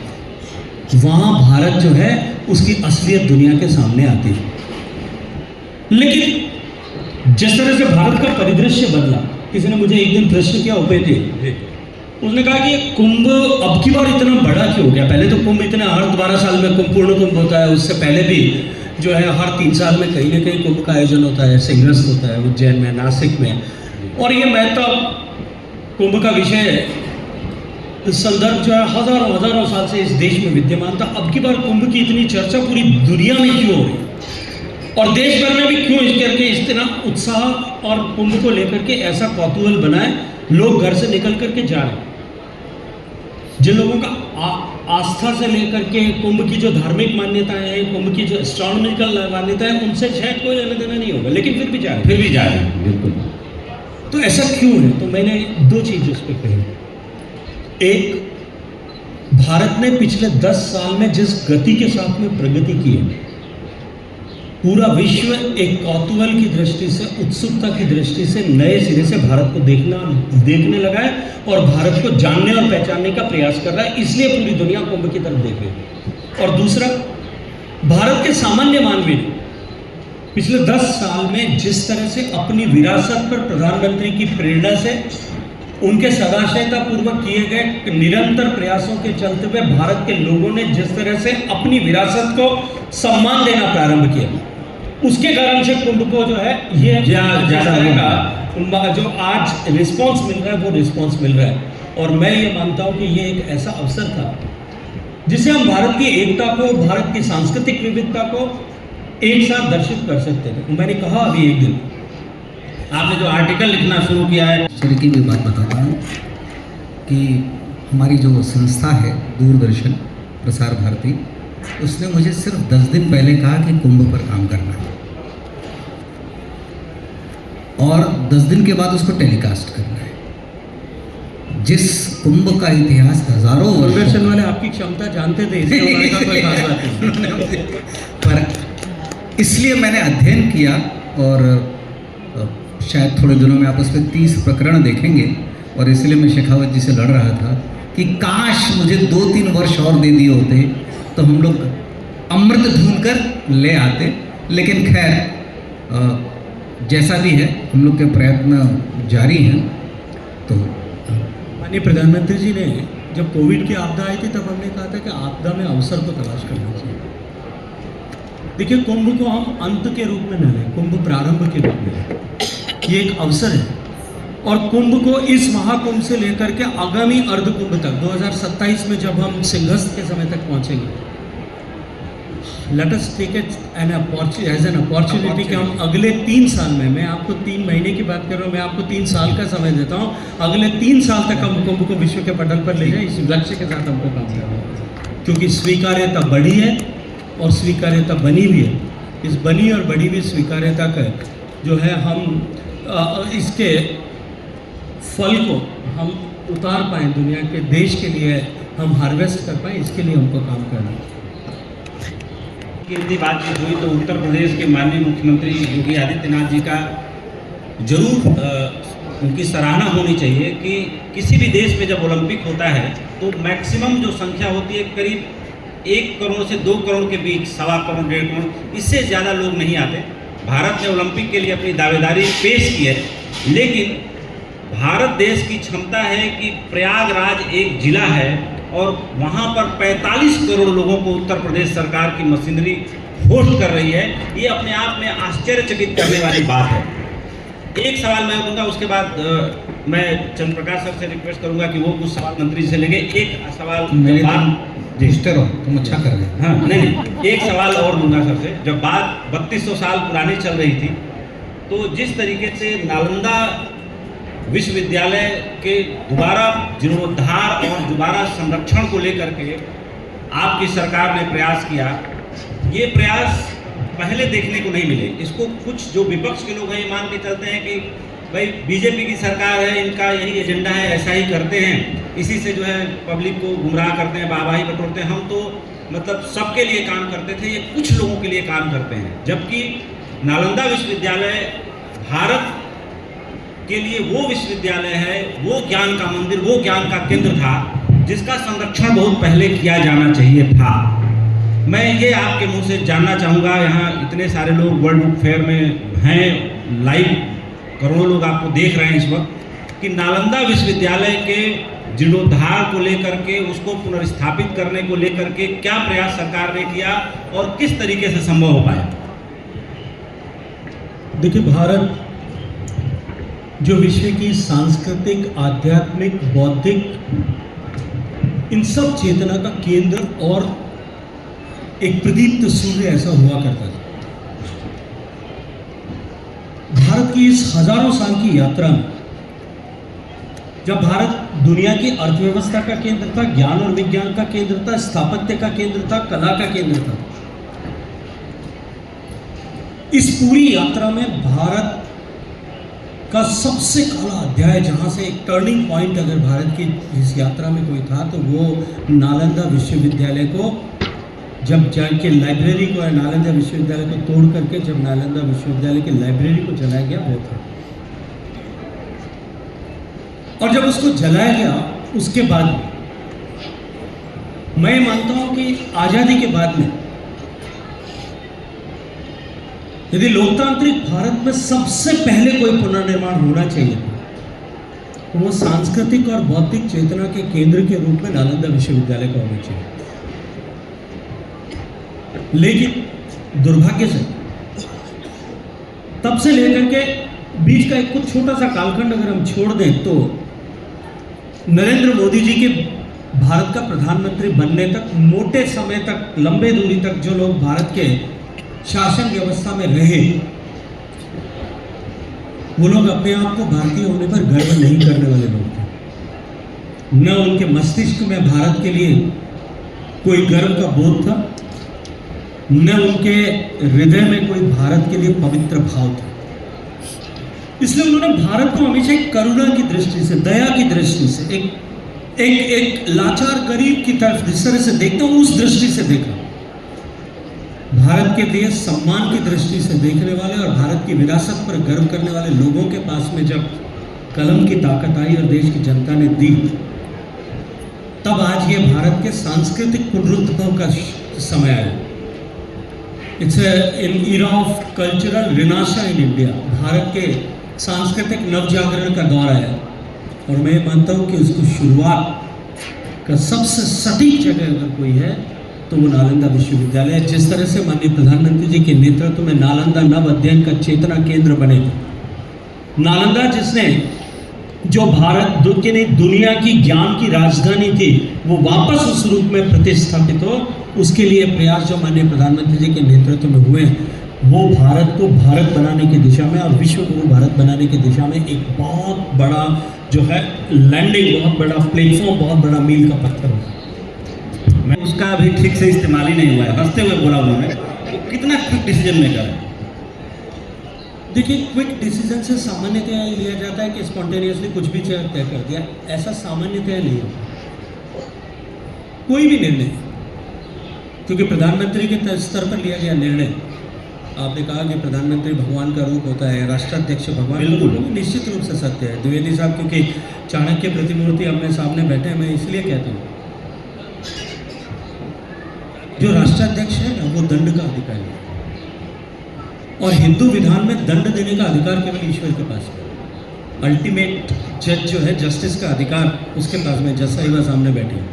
वहां भारत जो है उसकी असलियत दुनिया के सामने आती है। लेकिन जिस तरह से भारत का परिदृश्य बदला, किसी ने मुझे एक दिन प्रश्न किया, उपेंद्र जी, उसने कहा कि कुंभ अब की बार इतना बड़ा क्यों हो गया। पहले तो कुंभ इतना हर 12 साल में पूर्ण कुंभ होता है, उससे पहले भी जो है हर 3 साल में कहीं ना कहीं कुंभ का आयोजन होता है, सिंहस्थ होता है उज्जैन में, नासिक में। और ये महत्व कुंभ का विषय संदर्भ जो है हजारों हजारों साल से इस देश में विद्यमान था। अब की बार कुंभ की इतनी चर्चा पूरी दुनिया में क्यों हो रही और देश भर में भी क्यों इस करके इतना उत्साह और कुंभ को लेकर के ऐसा कौतूहल बनाए, लोग घर से निकल करके जा रहे हैं। जिन लोगों का आस्था से लेकर के कुंभ की जो धार्मिक मान्यताएं हैं, कुंभ की जो एस्ट्रोनॉमिकल मान्यताएं, उनसे शायद कोई लेना देना नहीं होगा, लेकिन फिर भी जा रहे हैं। बिल्कुल। तो ऐसा क्यों है? तो मैंने 2 चीज़ उस पर कही। एक, भारत ने पिछले 10 साल में जिस गति के साथ में प्रगति की है, पूरा विश्व एक कौतूहल की दृष्टि से, उत्सुकता की दृष्टि से नए सिरे से भारत को देखने लगा है और भारत को जानने और पहचानने का प्रयास कर रहा है। इसलिए पूरी दुनिया कुंभ की तरफ देख रही है। और दूसरा, भारत के सामान्य मानवी ने पिछले 10 साल में जिस तरह से अपनी विरासत पर प्रधानमंत्री की प्रेरणा से, उनके सदाशयता पूर्वक किए गए निरंतर प्रयासों के चलते हुए भारत के लोगों ने जिस तरह से अपनी विरासत को सम्मान देना प्रारंभ किया, उसके कारण से कुंभ को जो है ये ज़्यादा जो आज रिस्पांस मिल रहा है, वो रिस्पांस मिल रहा है। और मैं ये मानता हूँ कि ये एक ऐसा अवसर था जिसे हम भारत की एकता को, भारत की सांस्कृतिक विविधता को एक साथ दर्शित कर सकते थे। मैंने कहा अभी एक दिन आपने जो आर्टिकल लिखना शुरू किया है, आश्चर्य की भी बात बताता हूँ कि हमारी जो संस्था है दूरदर्शन प्रसार भारती, उसने मुझे सिर्फ 10 दिन पहले कहा कि कुंभ पर काम करना है और 10 दिन के बाद उसको टेलीकास्ट करना है। जिस कुंभ का इतिहास हजारों दूरदर्शन वाले आपकी क्षमता जानते थे, इसलिए कोई खास बात नहीं। पर इसलिए मैंने अध्ययन किया और शायद थोड़े दिनों में आप उस पर 30 प्रकरण देखेंगे। और इसलिए मैं शेखावत जी से लड़ रहा था कि काश मुझे 2-3 वर्ष और दे दिए होते तो हम लोग अमृत ढूंढ कर ले आते। लेकिन खैर जैसा भी है, हम लोग के प्रयत्न जारी हैं। तो माननीय प्रधानमंत्री जी ने जब कोविड की आपदा आई थी, तब हमने कहा था कि आपदा में अवसर को तलाश करना चाहिए। देखिए, कुंभ को हम अंत के रूप में न लें, कुंभ प्रारंभ के रूप में। ये एक अवसर है और कुंभ को इस महाकुंभ से लेकर के आगामी अर्ध कुंभ तक 2027 में जब हम सिंहस्थ के समय तक पहुंचेंगे, let us take it as an opportunity कि हम अगले 3 साल में, मैं आपको 3 महीने की बात कर रहा हूँ, मैं आपको 3 साल का समय देता हूँ, अगले 3 साल तक हम कुंभ को विश्व के पटल पर ले जाएं, इस लक्ष्य के साथ हमको काम करना है। क्योंकि स्वीकार्यता बढ़ी है और स्वीकार्यता बनी हुई है। इस बनी और बढ़ी हुई स्वीकार्यता का जो है हम इसके फल को हम उतार पाएँ, दुनिया के देश के लिए हम हार्वेस्ट कर पाएँ, इसके लिए हमको काम करना है। की यदि बातचीत हुई तो उत्तर प्रदेश के माननीय मुख्यमंत्री योगी आदित्यनाथ जी का जरूर उनकी सराहना होनी चाहिए कि किसी भी देश में जब ओलंपिक होता है तो मैक्सिमम जो संख्या होती है करीब 1 करोड़ से 2 करोड़ के बीच, 1.25 करोड़ 1.5 करोड़, इससे ज़्यादा लोग नहीं आते। भारत ने ओलंपिक के लिए अपनी दावेदारी पेश की है, लेकिन भारत देश की क्षमता है कि प्रयागराज एक जिला है और वहाँ पर 45 करोड़ लोगों को उत्तर प्रदेश सरकार की मशीनरी होस्ट कर रही है। ये अपने आप में आश्चर्यचकित करने वाली बात है। एक सवाल मैं दूंगा, उसके बाद मैं चंद्र प्रकाश सर से रिक्वेस्ट करूंगा कि वो कुछ सवाल मंत्री से लेंगे। एक सवाल रजिस्टर हो तुम अच्छा कर रहे। हाँ नहीं, एक सवाल और दूंगा सर से। जब बात 3200 साल पुरानी चल रही थी तो जिस तरीके से नालंदा विश्वविद्यालय के दोबारा जीर्णोद्धार और दोबारा संरक्षण को लेकर के आपकी सरकार ने प्रयास किया, ये प्रयास पहले देखने को नहीं मिले। इसको कुछ जो विपक्ष के लोग हैं ये मान के चलते हैं कि भाई बीजेपी की सरकार है, इनका यही एजेंडा है, ऐसा ही करते हैं, इसी से जो है पब्लिक को गुमराह करते हैं, वाहवाही बटोरते हैं। हम तो मतलब सबके लिए काम करते थे, ये कुछ लोगों के लिए काम करते हैं। जबकि नालंदा विश्वविद्यालय भारत के लिए वो विश्वविद्यालय है, वो ज्ञान का मंदिर, वो ज्ञान का केंद्र था जिसका संरक्षण बहुत पहले किया जाना चाहिए था। मैं ये आपके मुंह से जानना चाहूँगा, यहाँ इतने सारे लोग वर्ल्ड बुक फेयर में हैं, लाइव करोड़ों लोग आपको देख रहे हैं इस वक्त, कि नालंदा विश्वविद्यालय के जीर्णोद्धार को लेकर के, उसको पुनर्स्थापित करने को लेकर के क्या प्रयास सरकार ने किया और किस तरीके से संभव हो पाया? देखिए, भारत जो विश्व की सांस्कृतिक, आध्यात्मिक, बौद्धिक, इन सब चेतना का केंद्र और एक प्रदीप्त सूर्य ऐसा हुआ करता था। भारत की इस हजारों साल की यात्रा में जब भारत दुनिया की अर्थव्यवस्था का केंद्र था, ज्ञान और विज्ञान का केंद्र था, स्थापत्य का केंद्र था, कला का केंद्र था, इस पूरी यात्रा में भारत का सबसे काला अध्याय, जहाँ से एक टर्निंग पॉइंट अगर भारत की इस यात्रा में कोई था तो वो नालंदा विश्वविद्यालय को जब जाके लाइब्रेरी को, नालंदा विश्वविद्यालय को तोड़ करके जब नालंदा विश्वविद्यालय की लाइब्रेरी को जलाया गया, वो था। और जब उसको जलाया गया उसके बाद मैं मानता हूं कि आज़ादी के बाद में यदि लोकतांत्रिक भारत में सबसे पहले कोई पुनर्निर्माण होना चाहिए तो वो सांस्कृतिक और बौद्धिक चेतना के केंद्र के रूप में नालंदा विश्वविद्यालय का होना चाहिए। लेकिन दुर्भाग्य से तब से लेकर के बीच का एक कुछ छोटा सा कालखंड अगर हम छोड़ दें तो नरेंद्र मोदी जी के भारत का प्रधानमंत्री बनने तक, मोटे समय तक, लंबे दूरी तक जो लोग भारत के शासन व्यवस्था में रहे, वो लोग अपने आप को भारतीय होने पर गर्व नहीं करने वाले लोग थे। न उनके मस्तिष्क में भारत के लिए कोई गर्व का बोध था, न उनके हृदय में कोई भारत के लिए पवित्र भाव था। इसलिए उन्होंने भारत को हमेशा एक करुणा की दृष्टि से, दया की दृष्टि से, एक लाचार गरीब की तरफ जिस तरह से देखते हैं उस दृष्टि से देखा। भारत के देश सम्मान की दृष्टि से देखने वाले और भारत की विरासत पर गर्व करने वाले लोगों के पास में जब कलम की ताकत आई और देश की जनता ने दी, तब आज ये भारत के सांस्कृतिक पुनरुत्थान का समय आया। It's an era of cultural renaissance in India. Bharat के सांस्कृतिक नवजागरण का दौर आया और मैं मानता हूँ कि उसको शुरुआत का सबसे सटीक जगह अगर कोई है तो वो नालंदा विश्वविद्यालय। जिस तरह से माननीय प्रधानमंत्री जी के नेतृत्व में नालंदा नव अध्ययन का चेतना केंद्र बने, नालंदा जिसने जो भारत की नहीं दुनिया की ज्ञान की राजधानी थी वो वापस उस रूप में प्रतिस्थापित हो, उसके लिए प्रयास जो माननीय प्रधानमंत्री जी के नेतृत्व में हुए हैं, वो भारत को भारत बनाने की दिशा में और विश्व गुरु भारत बनाने की दिशा में एक बहुत बड़ा जो है लैंडिंग, बहुत बड़ा प्लेटफॉर्म, बहुत बड़ा मील का पत्थर होगा। मैं उसका अभी ठीक से इस्तेमाल ही नहीं हुआ है, हंसते हुए बोला उन्होंने। तो कितना क्विक डिसीजन मेकर है। देखिए, क्विक डिसीजन से सामान्यतः लिया जाता है कि स्पॉन्टेनियसली कुछ भी तय कर दिया, ऐसा सामान्यतः नहीं होता कोई भी निर्णय, क्योंकि प्रधानमंत्री के स्तर पर लिया गया निर्णय। आपने कहा कि प्रधानमंत्री भगवान का रूप होता है, राष्ट्राध्यक्ष भगवान, बिल्कुल निश्चित रूप से सत्य है। द्विवेदी साहब क्योंकि चाणक्य प्रतिमूर्ति अपने सामने बैठे हैं, मैं इसलिए कहता हूँ जो राष्ट्राध्यक्ष है ना वो दंड का अधिकारी है, और हिंदू विधान में दंड देने का अधिकार केवल ईश्वर के पास है। अल्टीमेट जज जो है, जस्टिस का अधिकार उसके पास में, जज साहिबा सामने बैठी है।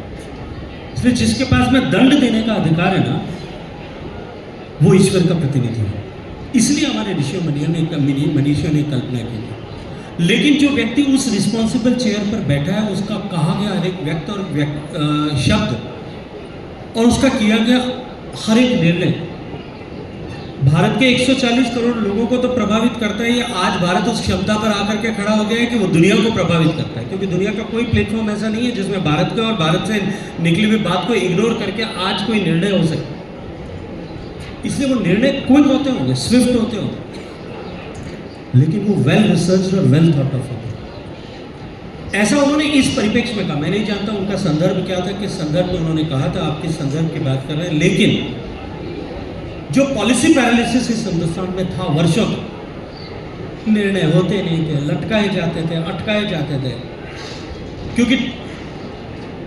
इसलिए जिसके पास में दंड देने का अधिकार है ना, वो ईश्वर का प्रतिनिधि है। इसलिए हमारे ऋषियों मनीषियों ने कल्पना की थी। लेकिन जो व्यक्ति उस रिस्पॉन्सिबल चेयर पर बैठा है, उसका कहा गया हर एक व्यक्त और शब्द और उसका किया गया हर एक निर्णय भारत के 140 करोड़ लोगों को तो प्रभावित करता है। ये आज भारत उस क्षमता पर आकर के खड़ा हो गया है कि वो दुनिया को प्रभावित करता है, क्योंकि दुनिया का कोई प्लेटफॉर्म ऐसा नहीं है जिसमें भारत का और भारत से निकली हुई बात को इग्नोर करके आज कोई निर्णय हो सके। इसलिए वो निर्णय क्विक होते होंगे, स्विफ्ट होते होंगे, लेकिन वो वेल रिसर्च और वेल थॉट ऑफ होते। ऐसा उन्होंने इस परिप्रेक्ष्य में कहा। मैं नहीं जानता उनका संदर्भ क्या था, किस संदर्भ में उन्होंने कहा था, आप किस संदर्भ की बात कर रहे हैं, लेकिन जो पॉलिसी पैरालिसिस इस हिंदुस्तान में था वर्षों तक, निर्णय होते नहीं थे, लटकाए जाते थे, अटकाए जाते थे, क्योंकि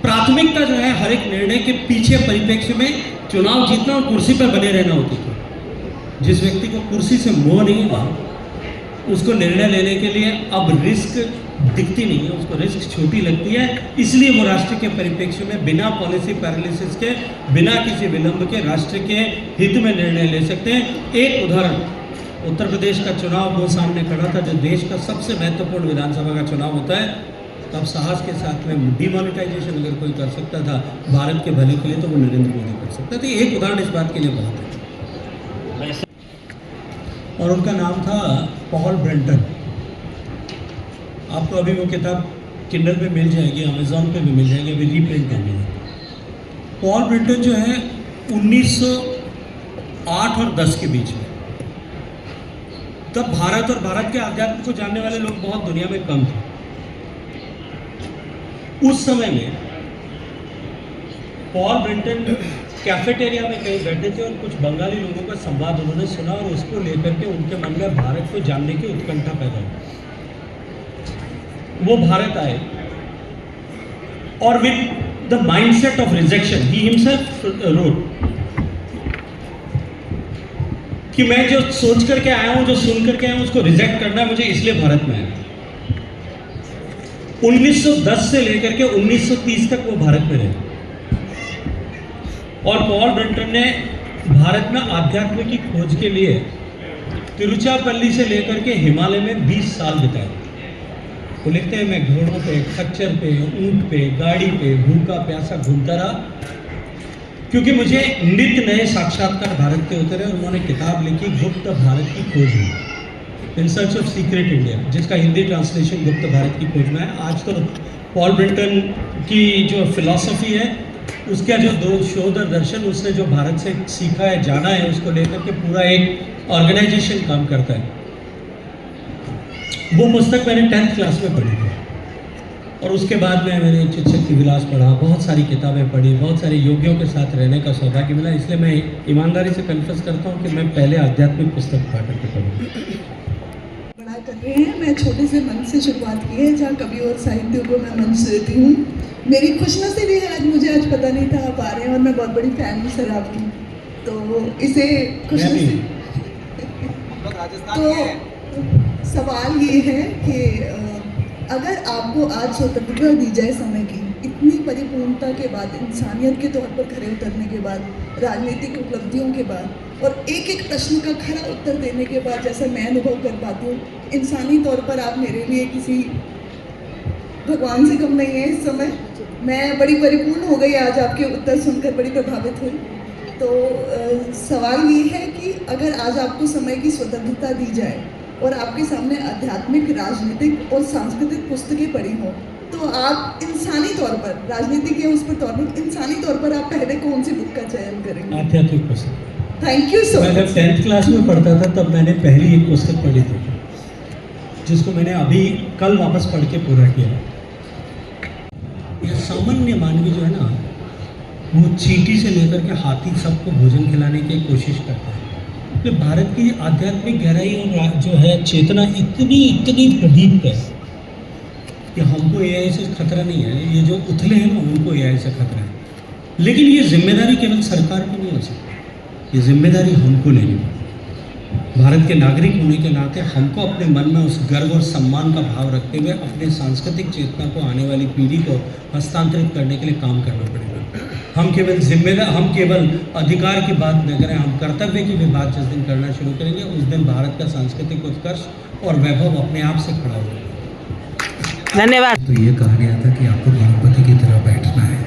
प्राथमिकता जो है हर एक निर्णय के पीछे परिप्रेक्ष्य में चुनाव जीतना और कुर्सी पर बने रहना होती थी। जिस व्यक्ति को कुर्सी से मोह नहीं था, उसको निर्णय लेने के लिए अब रिस्क दिखती नहीं है, उसको रिस्क छोटी लगती है। इसलिए वो राष्ट्र के परिप्रेक्ष्य में बिना पॉलिसी पैरालिसिस के, बिना किसी विलंब के राष्ट्र के हित में निर्णय ले सकते हैं। एक उदाहरण, उत्तर प्रदेश का चुनाव वो सामने खड़ा था, जो देश का सबसे महत्वपूर्ण विधानसभा का चुनाव होता है। तब साहस के साथ में डिमोनेटाइजेशन अगर कोई कर सकता था भारत के भले के लिए, तो वो नरेंद्र मोदी कर सकता था। एक उदाहरण इस बात के लिए बहुत है, और उनका नाम था पॉल ब्रेंटन। आपको अभी वो किताब किंडल पे मिल जाएगी, अमेज़ॉन पे भी मिल जाएगी, अभी रीप्रिंट कर ली। पॉल ब्रेंटन जो है 1908 और 10 के बीच में, तब भारत और भारत के आध्यात्म को जानने वाले लोग बहुत दुनिया में कम थे। उस समय में पॉल ब्रेंटन कैफेटेरिया में कहीं बैठे थे और कुछ बंगाली लोगों का संवाद उन्होंने सुना, और उसको लेकर के उनके मन में भारत को जानने की उत्कंठा पैदा हुई। वो भारत आए और with the mindset of rejection he himself wrote कि मैं जो सोच करके आया हूं, जो सुन करके आया हूं, उसको रिजेक्ट करना है मुझे, इसलिए भारत में आया। 1910 से लेकर के 1930 तक वो भारत में रहे, और पॉल ब्रेंटन ने भारत में आध्यात्म की खोज के लिए तिरुचिरापल्ली से लेकर के हिमालय में 20 साल बिताए। वो लिखते हैं, मैं घोड़ों पे, खच्चर पे, ऊंट पे, गाड़ी पे, भूखा प्यासा घूमता रहा, क्योंकि मुझे नित्य नए साक्षात्कार भारत के होते रहे। और उन्होंने किताब लिखी, गुप्त भारत की खोज में, in search of secret India, जिसका हिंदी ट्रांसलेशन गुप्त भारत की खोज में है। आज तो पॉल ब्रेंटन की जो फिलॉसफी है, उसका जो दो शोध और दर्शन, उसने जो भारत से सीखा है, जाना है, उसको लेकर के पूरा एक ऑर्गेनाइजेशन काम करता है। वो पुस्तक मैंने 10th क्लास में पढ़ी थी, और उसके बाद में मैंने चित शक्ति विलास पढ़ा, बहुत सारी किताबें पढ़ी, बहुत सारे योगियों के साथ रहने का सौभाग्य मिला। इसलिए मैं ईमानदारी से कन्फेस करता हूँ कि मैं पहले आध्यात्मिक पुस्तक पढ़ करके पढ़ूँ। बड़ा कर रहे हैं, मैं छोटे से मंच से शुरुआत की है, जहाँ कवि और साहित्य को मैं मंच देती हूँ। मेरी खुशनसीबी है, मुझे आज पता नहीं था आप आ रहे हैं, और मैं बहुत बड़ी फैन हूँ सर आपकी, तो इसे खुशनसीबी। तो सवाल ये है कि अगर आपको आज स्वतंत्रता दी जाए समय की, इतनी परिपूर्णता के बाद, इंसानियत के तौर पर खड़े उतरने के बाद, राजनीतिक उपलब्धियों के बाद, और एक एक प्रश्न का खरा उत्तर देने के बाद, जैसा मैं अनुभव कर पाती हूँ, इंसानी तौर पर आप मेरे लिए किसी भगवान से कम नहीं है इस समय। मैं बड़ी परिपूर्ण हो गई आज आपके उत्तर सुनकर, बड़ी प्रभावित हुई। तो सवाल ये है कि अगर आज आपको समय की स्वतंत्रता दी जाए और आपके सामने आध्यात्मिक, राजनीतिक और सांस्कृतिक पुस्तकें पढ़ी हों, तो आप इंसानी तौर पर, राजनीति के उस पर तौर पर, इंसानी तौर पर आप पहले कौन सी बुक का चयन करेंगे? आध्यात्मिक पुस्तक। थैंक यू सो मैं मच। जब 10th क्लास में पढ़ता था तब मैंने पहली एक पुस्तक पढ़ी थी, जिसको मैंने अभी कल वापस पढ़ के पूरा किया। यह सामान्य मानवी जो है ना, वो चींटी से लेकर के हाथी सबको भोजन खिलाने की कोशिश करता है। तो भारत की आध्यात्मिक गहराई और जो है चेतना इतनी प्रदीप्त है कि हमको एआई से खतरा नहीं है। ये जो उथले हैं ना, उनको एआई से खतरा है। लेकिन ये जिम्मेदारी केवल सरकार की नहीं हो सकती, ये जिम्मेदारी हमको लेनी है। भारत के नागरिक होने के नाते हमको अपने मन में उस गर्व और सम्मान का भाव रखते हुए अपने सांस्कृतिक चेतना को आने वाली पीढ़ी को हस्तांतरित करने के लिए काम करना पड़ेगा। हम केवल अधिकार की बात न करें, हम कर्तव्य की भी बात जिस दिन करना शुरू करेंगे, उस दिन भारत का सांस्कृतिक उत्कर्ष और वैभव अपने आप से खड़ा होगा। धन्यवाद। तो ये कहा गया था कि आपको गणपति की तरह बैठना है,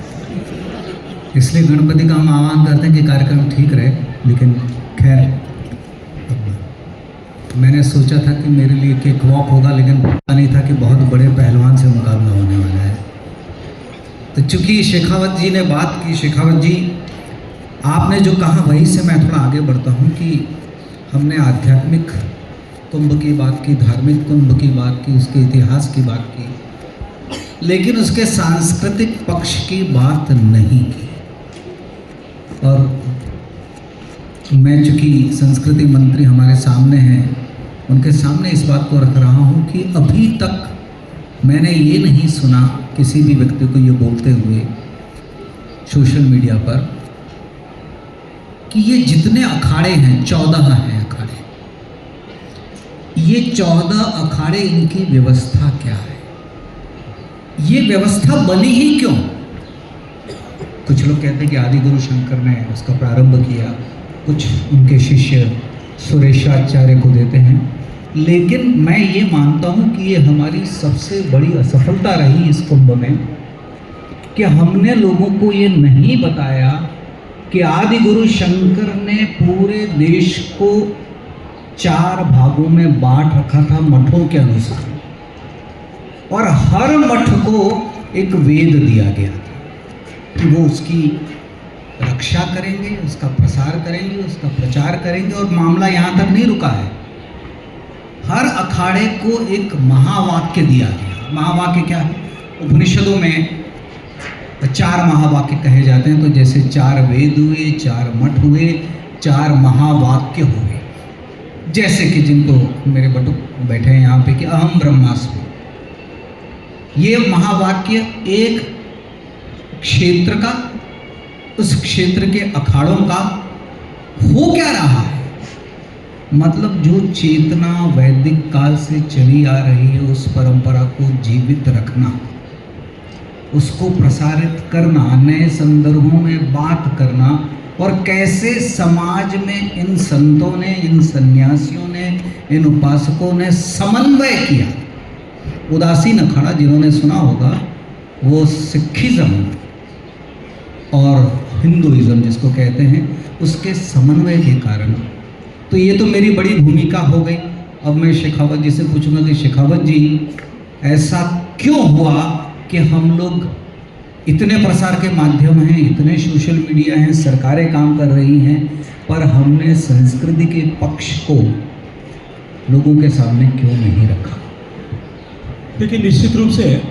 इसलिए गणपति का हम आह्वान करते हैं कि कार्यक्रम ठीक रहे। लेकिन खैर, मैंने सोचा था कि मेरे लिए केक वॉक होगा, लेकिन पता नहीं था कि बहुत बड़े पहलवान से मुकाबला होने वाला है। तो चूंकि शेखावत जी ने बात की, शेखावत जी आपने जो कहा वहीं से मैं थोड़ा आगे बढ़ता हूँ कि हमने आध्यात्मिक कुंभ की बात की, धार्मिक कुंभ की बात की, उसके इतिहास की बात की, लेकिन उसके सांस्कृतिक पक्ष की बात नहीं की। और मैं चूँकि संस्कृति मंत्री हमारे सामने हैं, उनके सामने इस बात को रख रहा हूँ कि अभी तक मैंने ये नहीं सुना किसी भी व्यक्ति को ये बोलते हुए सोशल मीडिया पर कि ये जितने अखाड़े हैं, 14 हैं अखाड़े, ये 14 अखाड़े, इनकी व्यवस्था क्या है, ये व्यवस्था बनी ही क्यों? कुछ लोग कहते हैं कि आदि गुरु शंकर ने उसका प्रारंभ किया, कुछ उनके शिष्य सुरेशाचार्य को देते हैं, लेकिन मैं ये मानता हूँ कि ये हमारी सबसे बड़ी असफलता रही इस कुंभ में कि हमने लोगों को ये नहीं बताया कि आदि गुरु शंकर ने पूरे देश को 4 भागों में बांट रखा था मठों के अनुसार, और हर मठ को एक वेद दिया गया था कि वो उसकी रक्षा करेंगे, उसका प्रसार करेंगे, उसका प्रचार करेंगे। और मामला यहाँ तक नहीं रुका है, हर अखाड़े को एक महावाक्य दिया गया। महावाक्य क्या है? उपनिषदों में 4 महावाक्य कहे जाते हैं। तो जैसे 4 वेद हुए, 4 मठ हुए, 4 महावाक्य हुए। जैसे कि जिनको मेरे बटुक बैठे हैं यहाँ पे कि अहम ब्रह्मास्मि, ये महावाक्य एक क्षेत्र का, उस क्षेत्र के अखाड़ों का हो क्या रहा है, मतलब जो चेतना वैदिक काल से चली आ रही है उस परंपरा को जीवित रखना, उसको प्रसारित करना, नए संदर्भों में बात करना, और कैसे समाज में इन संतों ने, इन सन्यासियों ने, इन उपासकों ने समन्वय किया। उदासीन अखाड़ा जिन्होंने सुना होगा, वो सिखिज्म और हिंदुइज्म जिसको कहते हैं, उसके समन्वय के कारण। तो ये तो मेरी बड़ी भूमिका हो गई। अब मैं शेखावत जी से पूछूंगा कि शेखावत जी, ऐसा क्यों हुआ कि हम लोग, इतने प्रसार के माध्यम हैं, इतने सोशल मीडिया हैं, सरकारें काम कर रही हैं, पर हमने संस्कृति के पक्ष को लोगों के सामने क्यों नहीं रखा? देखिए, निश्चित रूप से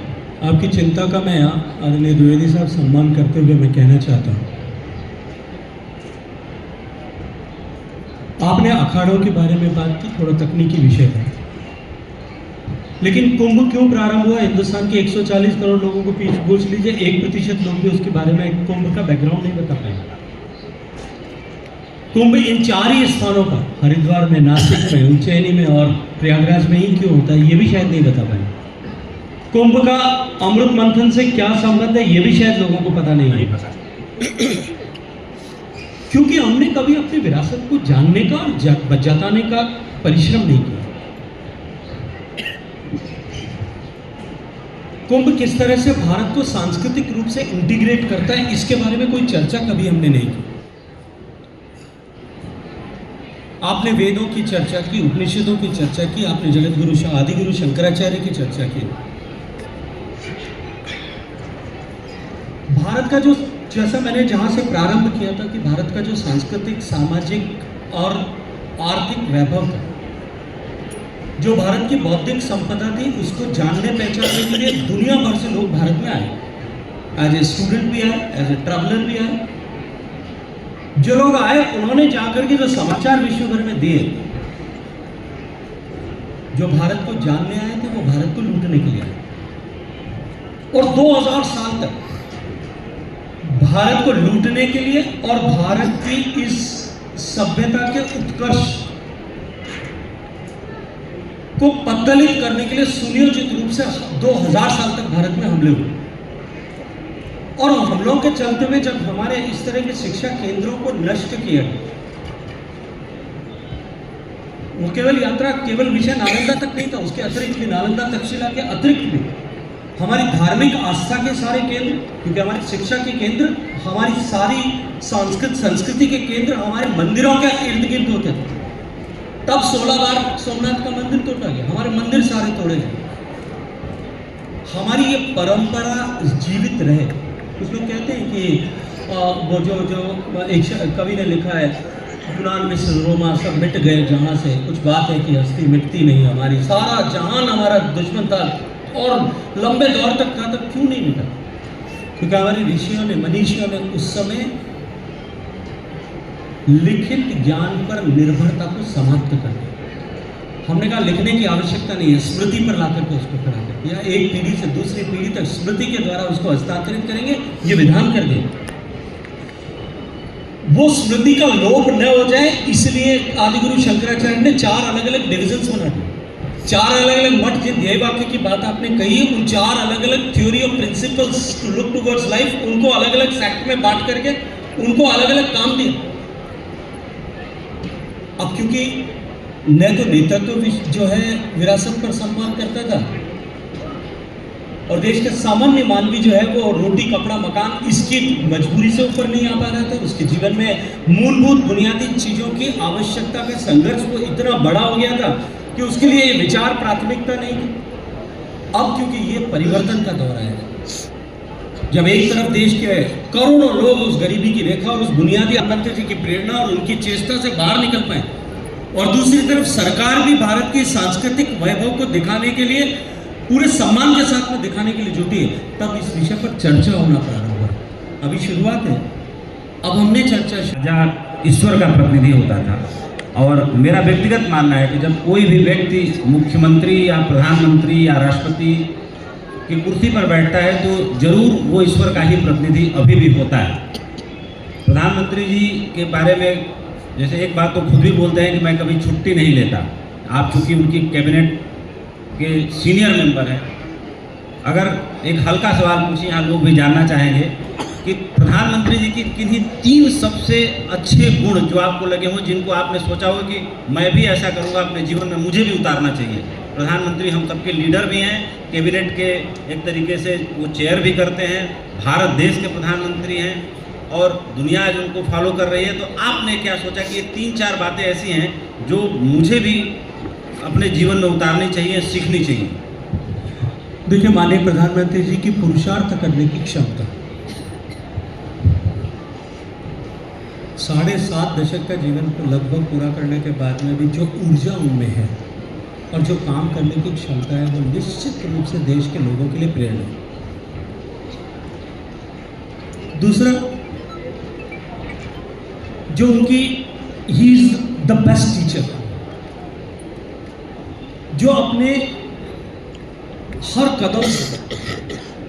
आपकी चिंता का मैं आदरणीय द्विवेदी साहब सम्मान करते हुए मैं कहना चाहता हूँ। आपने अखाड़ों के बारे में बात की, थोड़ा तकनीकी विषय था, लेकिन कुंभ क्यों प्रारंभ हुआ? हिंदुस्तान के 140 करोड़ लोगों को पूछ लीजिए, 1% लोग भी उसके बारे में कुंभ का बैकग्राउंड नहीं बता पाएंगे। कुंभ इन 4 ही स्थानों का, हरिद्वार में, नासिक में, उज्जैनी में और प्रयागराज में ही क्यों होता है, ये भी शायद नहीं बता पाएंगे। कुंभ का अमृत मंथन से क्या संबंध है, ये भी शायद लोगों को पता नहीं है, क्योंकि हमने कभी अपनी विरासत को जानने का और जताने का परिश्रम नहीं किया। कुंभ किस तरह से भारत को सांस्कृतिक रूप से इंटीग्रेट करता है, इसके बारे में कोई चर्चा कभी हमने नहीं की। आपने वेदों की चर्चा की, उपनिषदों की चर्चा की, आपने जगत गुरु आदि गुरु शंकराचार्य की चर्चा की। भारत का जो, जैसा मैंने जहां से प्रारंभ किया था कि भारत का जो सांस्कृतिक, सामाजिक और आर्थिक वैभव था, जो भारत की बौद्धिक संपदा थी, उसको जानने पहचानने के लिए दुनिया भर से लोग भारत में आए। एज ए स्टूडेंट भी आए, एज ए ट्रैवलर भी आए। जो लोग आए उन्होंने जाकर के जो समाचार विश्व भर में दिए, जो भारत को जानने आए थे वो भारत को लूटने के लिए आए। और 2000 साल तक भारत को लूटने के लिए और भारत की इस सभ्यता के उत्कर्ष को पत्तलित करने के लिए सुनियोजित रूप से 2000 साल तक भारत में हमले हुए। और हमलों के चलते हुए जब हमारे इस तरह के शिक्षा केंद्रों को नष्ट किया, वो केवल यात्रा, केवल विषय नालंदा तक नहीं था, उसके अतिरिक्त भी, नालंदा तक्षशिला के अतिरिक्त भी हमारी धार्मिक आस्था के सारे केंद्र, क्योंकि हमारी शिक्षा के केंद्र, हमारी सारी संस्कृति के केंद्र हमारे मंदिरों के इर्द गिर्द होते थे। तब 16 बार सोमनाथ का मंदिर तोड़ा गया, हमारे मंदिर सारे तोड़े गए। हमारी ये परंपरा जीवित रहे। कुछ लोग कहते हैं कि वो जो एक कवि ने लिखा है, यूनान, मिस्र, रोमा सब मिट गए जहाँ से, कुछ बात है कि हस्ती मिटती नहीं हमारी। सारा जहान हमारा दुश्मन था और लंबे दौर तक था, तब क्यों नहीं मिटा? क्योंकि हमारे ऋषियों ने, मनीषियों ने उस समय लिखित ज्ञान पर निर्भरता को समाप्त कर दिया। हमने कहा लिखने की आवश्यकता नहीं है, स्मृति पर लाकर के उसको खड़ा कर दिया। एक पीढ़ी से दूसरी पीढ़ी तक स्मृति के द्वारा उसको हस्तांतरित करेंगे, ये विधान कर दिया। वो स्मृति का लोप न हो जाए, इसलिए आदिगुरु शंकराचार्य ने 4 अलग अलग डिविजन्स बना दिए। 4 अलग अलग मठ, जिन ध्येय वाक्य की बात आपने कही है, उन 4 अलग अलग theory of principles to look towards life, उनको अलग अलग सेक्ट में बांट करके उनको अलग अलग काम दिया। अब क्योंकि न तो नेतृत्व जो है विरासत पर सम्मान करता था, और देश का सामान्य मानवी जो है वो रोटी, कपड़ा, मकान, इसकी मजबूरी से ऊपर नहीं आ पा रहा था। उसके जीवन में मूलभूत बुनियादी चीजों की आवश्यकता का संघर्ष वो इतना बड़ा हो गया था कि उसके लिए ये विचार प्राथमिकता नहीं थी। अब क्योंकि ये परिवर्तन का दौर है, जब एक तरफ देश के करोड़ों लोग उस गरीबी की रेखा और उस बुनियादी अमरत्य जी की प्रेरणा और उनकी चेष्टा से बाहर निकल पाए, और दूसरी तरफ सरकार भी भारत की सांस्कृतिक वैभव को दिखाने के लिए, पूरे सम्मान के साथ में दिखाने के लिए जुटी है, तब इस विषय पर चर्चा होना प्रारंभ हुआ। अभी शुरुआत है, अब हमने चर्चा, जहाँ ईश्वर का प्रतिनिधि होता था। और मेरा व्यक्तिगत मानना है कि जब कोई भी व्यक्ति मुख्यमंत्री या प्रधानमंत्री या राष्ट्रपति की कुर्सी पर बैठता है तो जरूर वो ईश्वर का ही प्रतिनिधि अभी भी होता है। प्रधानमंत्री जी के बारे में जैसे एक बात तो खुद भी बोलते हैं कि मैं कभी छुट्टी नहीं लेता। आप चूँकि उनकी कैबिनेट के सीनियर मेंबर हैं, अगर एक हल्का सवाल पूछिए, यहाँ लोग भी जानना चाहेंगे कि प्रधानमंत्री जी की किन्हीं 3 सबसे अच्छे गुण जो आपको लगे हो, जिनको आपने सोचा हो कि मैं भी ऐसा करूँगा अपने जीवन में, मुझे भी उतारना चाहिए। प्रधानमंत्री हम सबके लीडर भी हैं, कैबिनेट के एक तरीके से वो चेयर भी करते हैं, भारत देश के प्रधानमंत्री हैं और दुनिया आज उनको फॉलो कर रही है। तो आपने क्या सोचा कि ये 3-4 बातें ऐसी हैं जो मुझे भी अपने जीवन में उतारनी चाहिए, सीखनी चाहिए? देखिए, माननीय प्रधानमंत्री जी की पुरुषार्थ करने की क्षमता, 7.5 दशक का जीवन को लगभग पूरा करने के बाद में भी जो ऊर्जा उनमें है और जो काम करने की क्षमता है, वो निश्चित रूप से देश के लोगों के लिए प्रेरणा है। दूसरा, जो उनकी, he is the best teacher, जो अपने हर कदम से,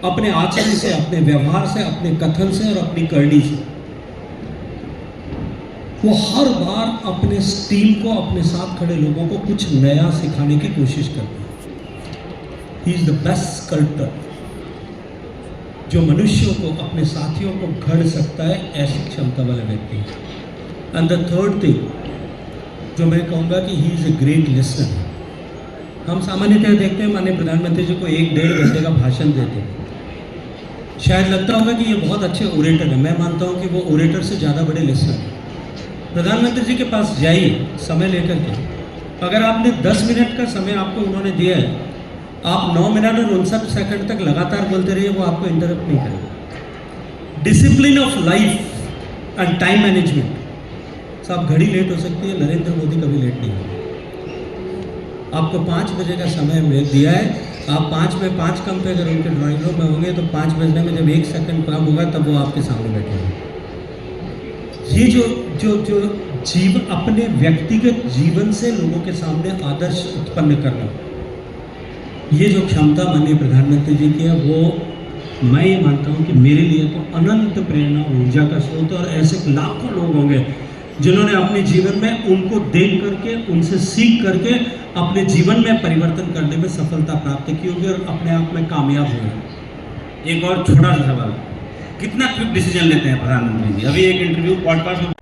अपने आचरण से, अपने व्यवहार से, अपने कथन से और अपनी करनी से, वो हर बार अपने टीम को, अपने साथ खड़े लोगों को कुछ नया सिखाने की कोशिश करते हैं। He is the best sculptor, जो मनुष्यों को, अपने साथियों को घड़ सकता है, ऐसी क्षमता वाला व्यक्ति है। एंड द थर्ड थिंग जो मैं कहूँगा कि he is a great listener. हम सामान्यतः देखते हैं माननीय प्रधानमंत्री जी को 1-1.5 घंटे का भाषण देते हैं। शायद लगता होगा कि ये बहुत अच्छे ओरेटर हैं, मैं मानता हूँ कि वो ओरेटर से ज़्यादा बड़े लिसनर हैं। प्रधानमंत्री जी के पास जाइए समय लेकर के, अगर आपने 10 मिनट का समय आपको उन्होंने दिया है, आप 9 मिनट और 59 सेकंड तक लगातार बोलते रहिए, वो आपको इंटरप्ट नहीं करेगा। Discipline of life and time management. साहब घड़ी लेट हो सकती है, नरेंद्र मोदी कभी लेट नहीं होगा। आपको 5 बजे का समय दिया है, आप 5 में 5 कम पे अगर उनके ड्राइंग रूम में होंगे तो 5 बजने में जब 1 सेकंड कम होगा तब वो आपके सामने बैठेंगे। ये जो जीवन, अपने व्यक्तिगत जीवन से लोगों के सामने आदर्श उत्पन्न करना, ये जो क्षमता माननीय प्रधानमंत्री जी की है, वो मैं ये मानता हूँ कि मेरे लिए तो अनंत प्रेरणा ऊर्जा का स्रोत है। और ऐसे लाखों लोग होंगे जिन्होंने अपने जीवन में उनको देख करके, उनसे सीख करके अपने जीवन में परिवर्तन करने में सफलता प्राप्त की होगी और अपने आप में कामयाब होंगे। एक और छोटा सा सवाल, कितना क्विक डिसीजन लेते हैं प्रधानमंत्री जी? अभी एक इंटरव्यू पॉडकास्ट में